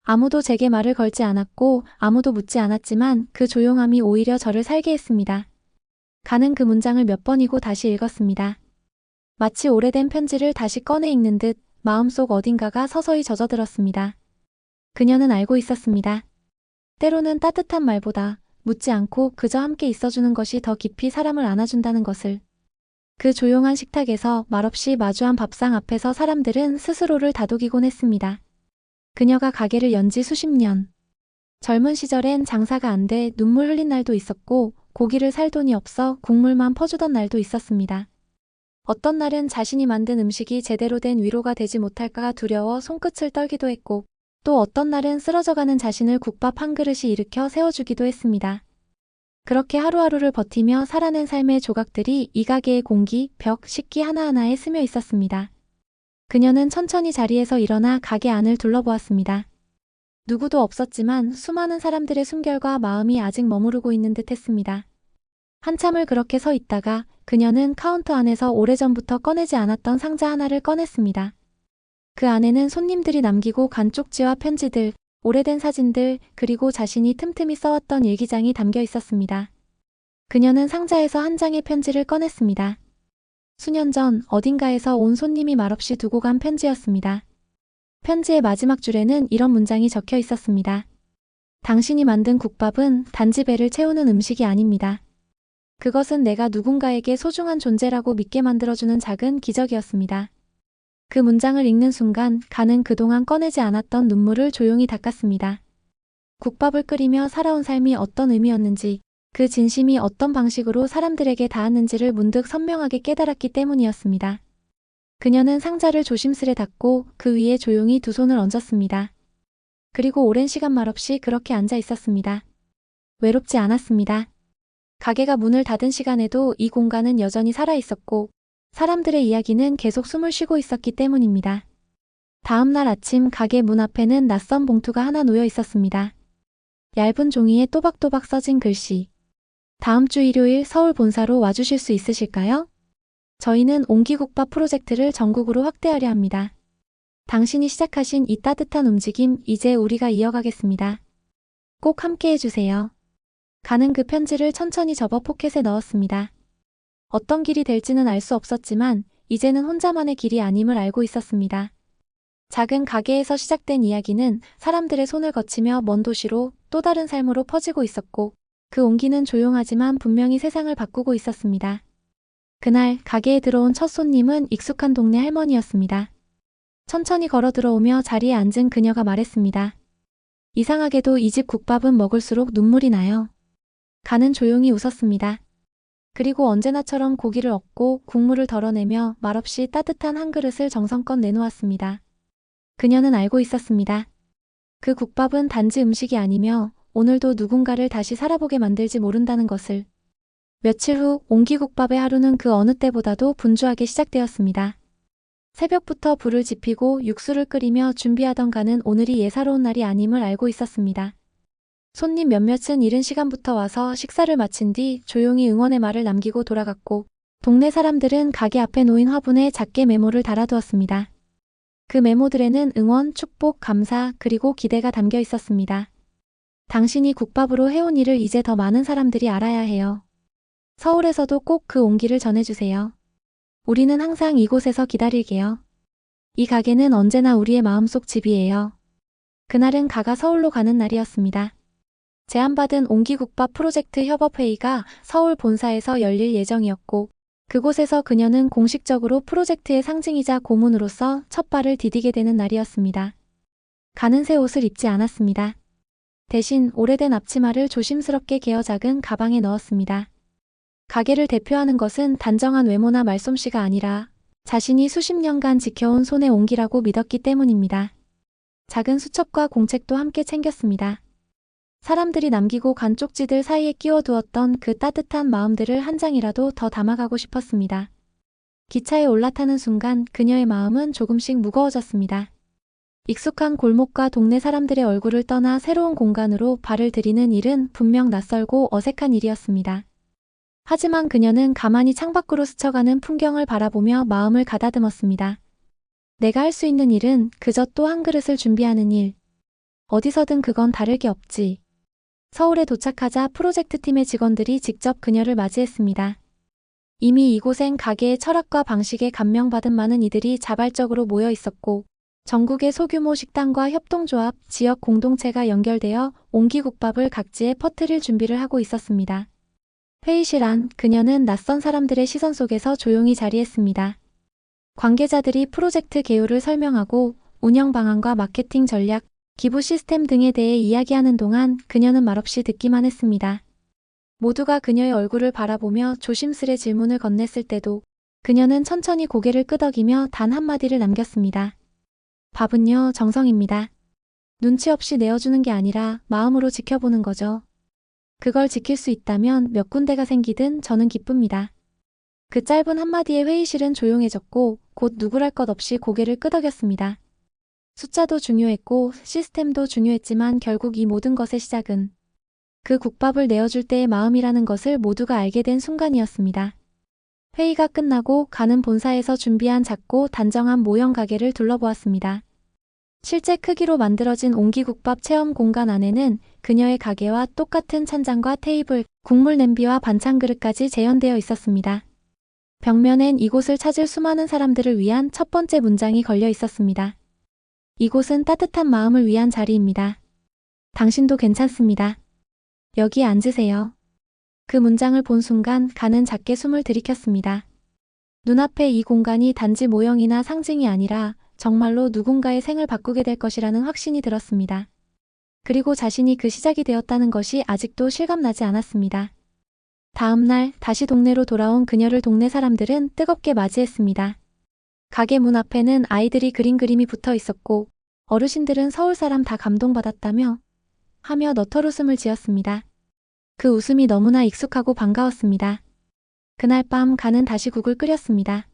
아무도 제게 말을 걸지 않았고 아무도 묻지 않았지만 그 조용함이 오히려 저를 살게 했습니다. 가는 그 문장을 몇 번이고 다시 읽었습니다. 마치 오래된 편지를 다시 꺼내 읽는 듯 마음속 어딘가가 서서히 젖어들었습니다. 그녀는 알고 있었습니다. 때로는 따뜻한 말보다 묻지 않고 그저 함께 있어주는 것이 더 깊이 사람을 안아준다는 것을. 그 조용한 식탁에서 말없이 마주한 밥상 앞에서 사람들은 스스로를 다독이곤 했습니다. 그녀가 가게를 연 지 수십 년. 젊은 시절엔 장사가 안 돼 눈물 흘린 날도 있었고 고기를 살 돈이 없어 국물만 퍼주던 날도 있었습니다. 어떤 날은 자신이 만든 음식이 제대로 된 위로가 되지 못할까 두려워 손끝을 떨기도 했고 또 어떤 날은 쓰러져가는 자신을 국밥 한 그릇이 일으켜 세워주기도 했습니다. 그렇게 하루하루를 버티며 살아낸 삶의 조각들이 이 가게의 공기, 벽, 식기 하나하나에 스며 있었습니다. 그녀는 천천히 자리에서 일어나 가게 안을 둘러보았습니다. 누구도 없었지만 수많은 사람들의 숨결과 마음이 아직 머무르고 있는 듯 했습니다. 한참을 그렇게 서 있다가 그녀는 카운터 안에서 오래전부터 꺼내지 않았던 상자 하나를 꺼냈습니다. 그 안에는 손님들이 남기고 간 쪽지와 편지들, 오래된 사진들, 그리고 자신이 틈틈이 써왔던 일기장이 담겨 있었습니다. 그녀는 상자에서 한 장의 편지를 꺼냈습니다. 수년 전 어딘가에서 온 손님이 말없이 두고 간 편지였습니다. 편지의 마지막 줄에는 이런 문장이 적혀 있었습니다. 당신이 만든 국밥은 단지 배를 채우는 음식이 아닙니다. 그것은 내가 누군가에게 소중한 존재라고 믿게 만들어주는 작은 기적이었습니다. 그 문장을 읽는 순간 가는 그동안 꺼내지 않았던 눈물을 조용히 닦았습니다. 국밥을 끓이며 살아온 삶이 어떤 의미였는지, 그 진심이 어떤 방식으로 사람들에게 닿았는지를 문득 선명하게 깨달았기 때문이었습니다. 그녀는 상자를 조심스레 닫고 그 위에 조용히 두 손을 얹었습니다. 그리고 오랜 시간 말없이 그렇게 앉아 있었습니다. 외롭지 않았습니다. 가게가 문을 닫은 시간에도 이 공간은 여전히 살아있었고 사람들의 이야기는 계속 숨을 쉬고 있었기 때문입니다. 다음 날 아침 가게 문 앞에는 낯선 봉투가 하나 놓여 있었습니다. 얇은 종이에 또박또박 써진 글씨. 다음 주 일요일 서울 본사로 와주실 수 있으실까요? 저희는 옹기국밥 프로젝트를 전국으로 확대하려 합니다. 당신이 시작하신 이 따뜻한 움직임 이제 우리가 이어가겠습니다. 꼭 함께 해주세요. 가는 그 편지를 천천히 접어 포켓에 넣었습니다. 어떤 길이 될지는 알 수 없었지만 이제는 혼자만의 길이 아님을 알고 있었습니다. 작은 가게에서 시작된 이야기는 사람들의 손을 거치며 먼 도시로 또 다른 삶으로 퍼지고 있었고 그 온기는 조용하지만 분명히 세상을 바꾸고 있었습니다. 그날 가게에 들어온 첫 손님은 익숙한 동네 할머니였습니다. 천천히 걸어 들어오며 자리에 앉은 그녀가 말했습니다. 이상하게도 이 집 국밥은 먹을수록 눈물이 나요. 가는 조용히 웃었습니다. 그리고 언제나처럼 고기를 얹고 국물을 덜어내며 말없이 따뜻한 한 그릇을 정성껏 내놓았습니다. 그녀는 알고 있었습니다. 그 국밥은 단지 음식이 아니며 오늘도 누군가를 다시 살아보게 만들지 모른다는 것을. 며칠 후 옹기국밥의 하루는 그 어느 때보다도 분주하게 시작되었습니다. 새벽부터 불을 지피고 육수를 끓이며 준비하던 가는 오늘이 예사로운 날이 아님을 알고 있었습니다. 손님 몇몇은 이른 시간부터 와서 식사를 마친 뒤 조용히 응원의 말을 남기고 돌아갔고 동네 사람들은 가게 앞에 놓인 화분에 작게 메모를 달아두었습니다. 그 메모들에는 응원, 축복, 감사, 그리고 기대가 담겨 있었습니다. 당신이 국밥으로 해온 일을 이제 더 많은 사람들이 알아야 해요. 서울에서도 꼭 그 온기를 전해주세요. 우리는 항상 이곳에서 기다릴게요. 이 가게는 언제나 우리의 마음속 집이에요. 그날은 가가 서울로 가는 날이었습니다. 제안받은 옹기국밥 프로젝트 협업회의가 서울 본사에서 열릴 예정이었고, 그곳에서 그녀는 공식적으로 프로젝트의 상징이자 고문으로서 첫 발을 디디게 되는 날이었습니다. 가는 새 옷을 입지 않았습니다. 대신 오래된 앞치마를 조심스럽게 개어 작은 가방에 넣었습니다. 가게를 대표하는 것은 단정한 외모나 말솜씨가 아니라 자신이 수십 년간 지켜온 손의 온기라고 믿었기 때문입니다. 작은 수첩과 공책도 함께 챙겼습니다. 사람들이 남기고 간 쪽지들 사이에 끼워두었던 그 따뜻한 마음들을 한 장이라도 더 담아가고 싶었습니다. 기차에 올라타는 순간 그녀의 마음은 조금씩 무거워졌습니다. 익숙한 골목과 동네 사람들의 얼굴을 떠나 새로운 공간으로 발을 들이는 일은 분명 낯설고 어색한 일이었습니다. 하지만 그녀는 가만히 창밖으로 스쳐가는 풍경을 바라보며 마음을 가다듬었습니다. 내가 할 수 있는 일은 그저 또 한 그릇을 준비하는 일. 어디서든 그건 다를 게 없지. 서울에 도착하자 프로젝트 팀의 직원들이 직접 그녀를 맞이했습니다. 이미 이곳엔 가게의 철학과 방식에 감명받은 많은 이들이 자발적으로 모여 있었고, 전국의 소규모 식당과 협동조합, 지역 공동체가 연결되어 옹기국밥을 각지에 퍼뜨릴 준비를 하고 있었습니다. 회의실 안 그녀는 낯선 사람들의 시선 속에서 조용히 자리했습니다. 관계자들이 프로젝트 개요를 설명하고 운영 방안과 마케팅 전략, 기부 시스템 등에 대해 이야기하는 동안 그녀는 말없이 듣기만 했습니다. 모두가 그녀의 얼굴을 바라보며 조심스레 질문을 건넸을 때도 그녀는 천천히 고개를 끄덕이며 단 한마디를 남겼습니다. 밥은요, 정성입니다. 눈치 없이 내어주는 게 아니라 마음으로 지켜보는 거죠. 그걸 지킬 수 있다면 몇 군데가 생기든 저는 기쁩니다. 그 짧은 한마디에 회의실은 조용해졌고 곧 누구랄 것 없이 고개를 끄덕였습니다. 숫자도 중요했고 시스템도 중요했지만 결국 이 모든 것의 시작은 그 국밥을 내어줄 때의 마음이라는 것을 모두가 알게 된 순간이었습니다. 회의가 끝나고 가는 본사에서 준비한 작고 단정한 모형 가게를 둘러보았습니다. 실제 크기로 만들어진 옹기국밥 체험 공간 안에는 그녀의 가게와 똑같은 찬장과 테이블, 국물 냄비와 반찬 그릇까지 재현되어 있었습니다. 벽면엔 이곳을 찾을 수많은 사람들을 위한 첫 번째 문장이 걸려 있었습니다. 이곳은 따뜻한 마음을 위한 자리입니다. 당신도 괜찮습니다. 여기 앉으세요. 그 문장을 본 순간 가는 작게 숨을 들이켰습니다. 눈앞에 이 공간이 단지 모형이나 상징이 아니라 정말로 누군가의 생을 바꾸게 될 것이라는 확신이 들었습니다. 그리고 자신이 그 시작이 되었다는 것이 아직도 실감나지 않았습니다. 다음 날 다시 동네로 돌아온 그녀를 동네 사람들은 뜨겁게 맞이했습니다. 가게 문 앞에는 아이들이 그린 그림이 붙어 있었고 어르신들은 서울 사람 다 감동받았다며 하며 너털웃음을 지었습니다. 그 웃음이 너무나 익숙하고 반가웠습니다. 그날 밤 가는 다시 국을 끓였습니다.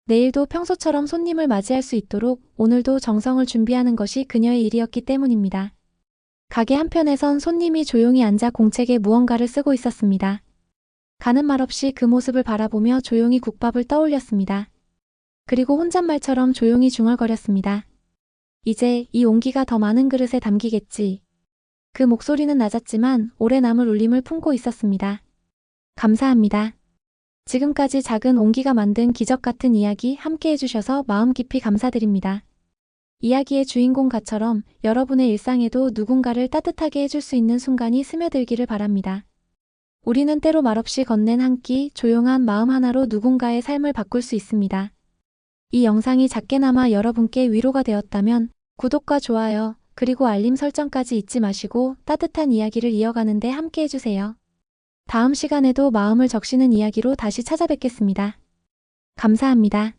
내일도 평소처럼 손님을 맞이할 수 있도록 오늘도 정성을 준비하는 것이 그녀의 일이었기 때문입니다. 가게 한편에선 손님이 조용히 앉아 공책에 무언가를 쓰고 있었습니다. 가는 말없이 그 모습을 바라보며 조용히 국밥을 떠올렸습니다. 그리고 혼잣말처럼 조용히 중얼거렸습니다. 이제 이 온기가 더 많은 그릇에 담기겠지. 그 목소리는 낮았지만 오래 남을 울림을 품고 있었습니다. 감사합니다. 지금까지 작은 온기가 만든 기적 같은 이야기 함께 해주셔서 마음 깊이 감사드립니다. 이야기의 주인공가처럼 여러분의 일상에도 누군가를 따뜻하게 해줄 수 있는 순간이 스며들기를 바랍니다. 우리는 때로 말없이 건넨 한 끼, 조용한 마음 하나로 누군가의 삶을 바꿀 수 있습니다. 이 영상이 작게나마 여러분께 위로가 되었다면 구독과 좋아요, 그리고 알림 설정까지 잊지 마시고 따뜻한 이야기를 이어가는 데 함께 해주세요. 다음 시간에도 마음을 적시는 이야기로 다시 찾아뵙겠습니다. 감사합니다.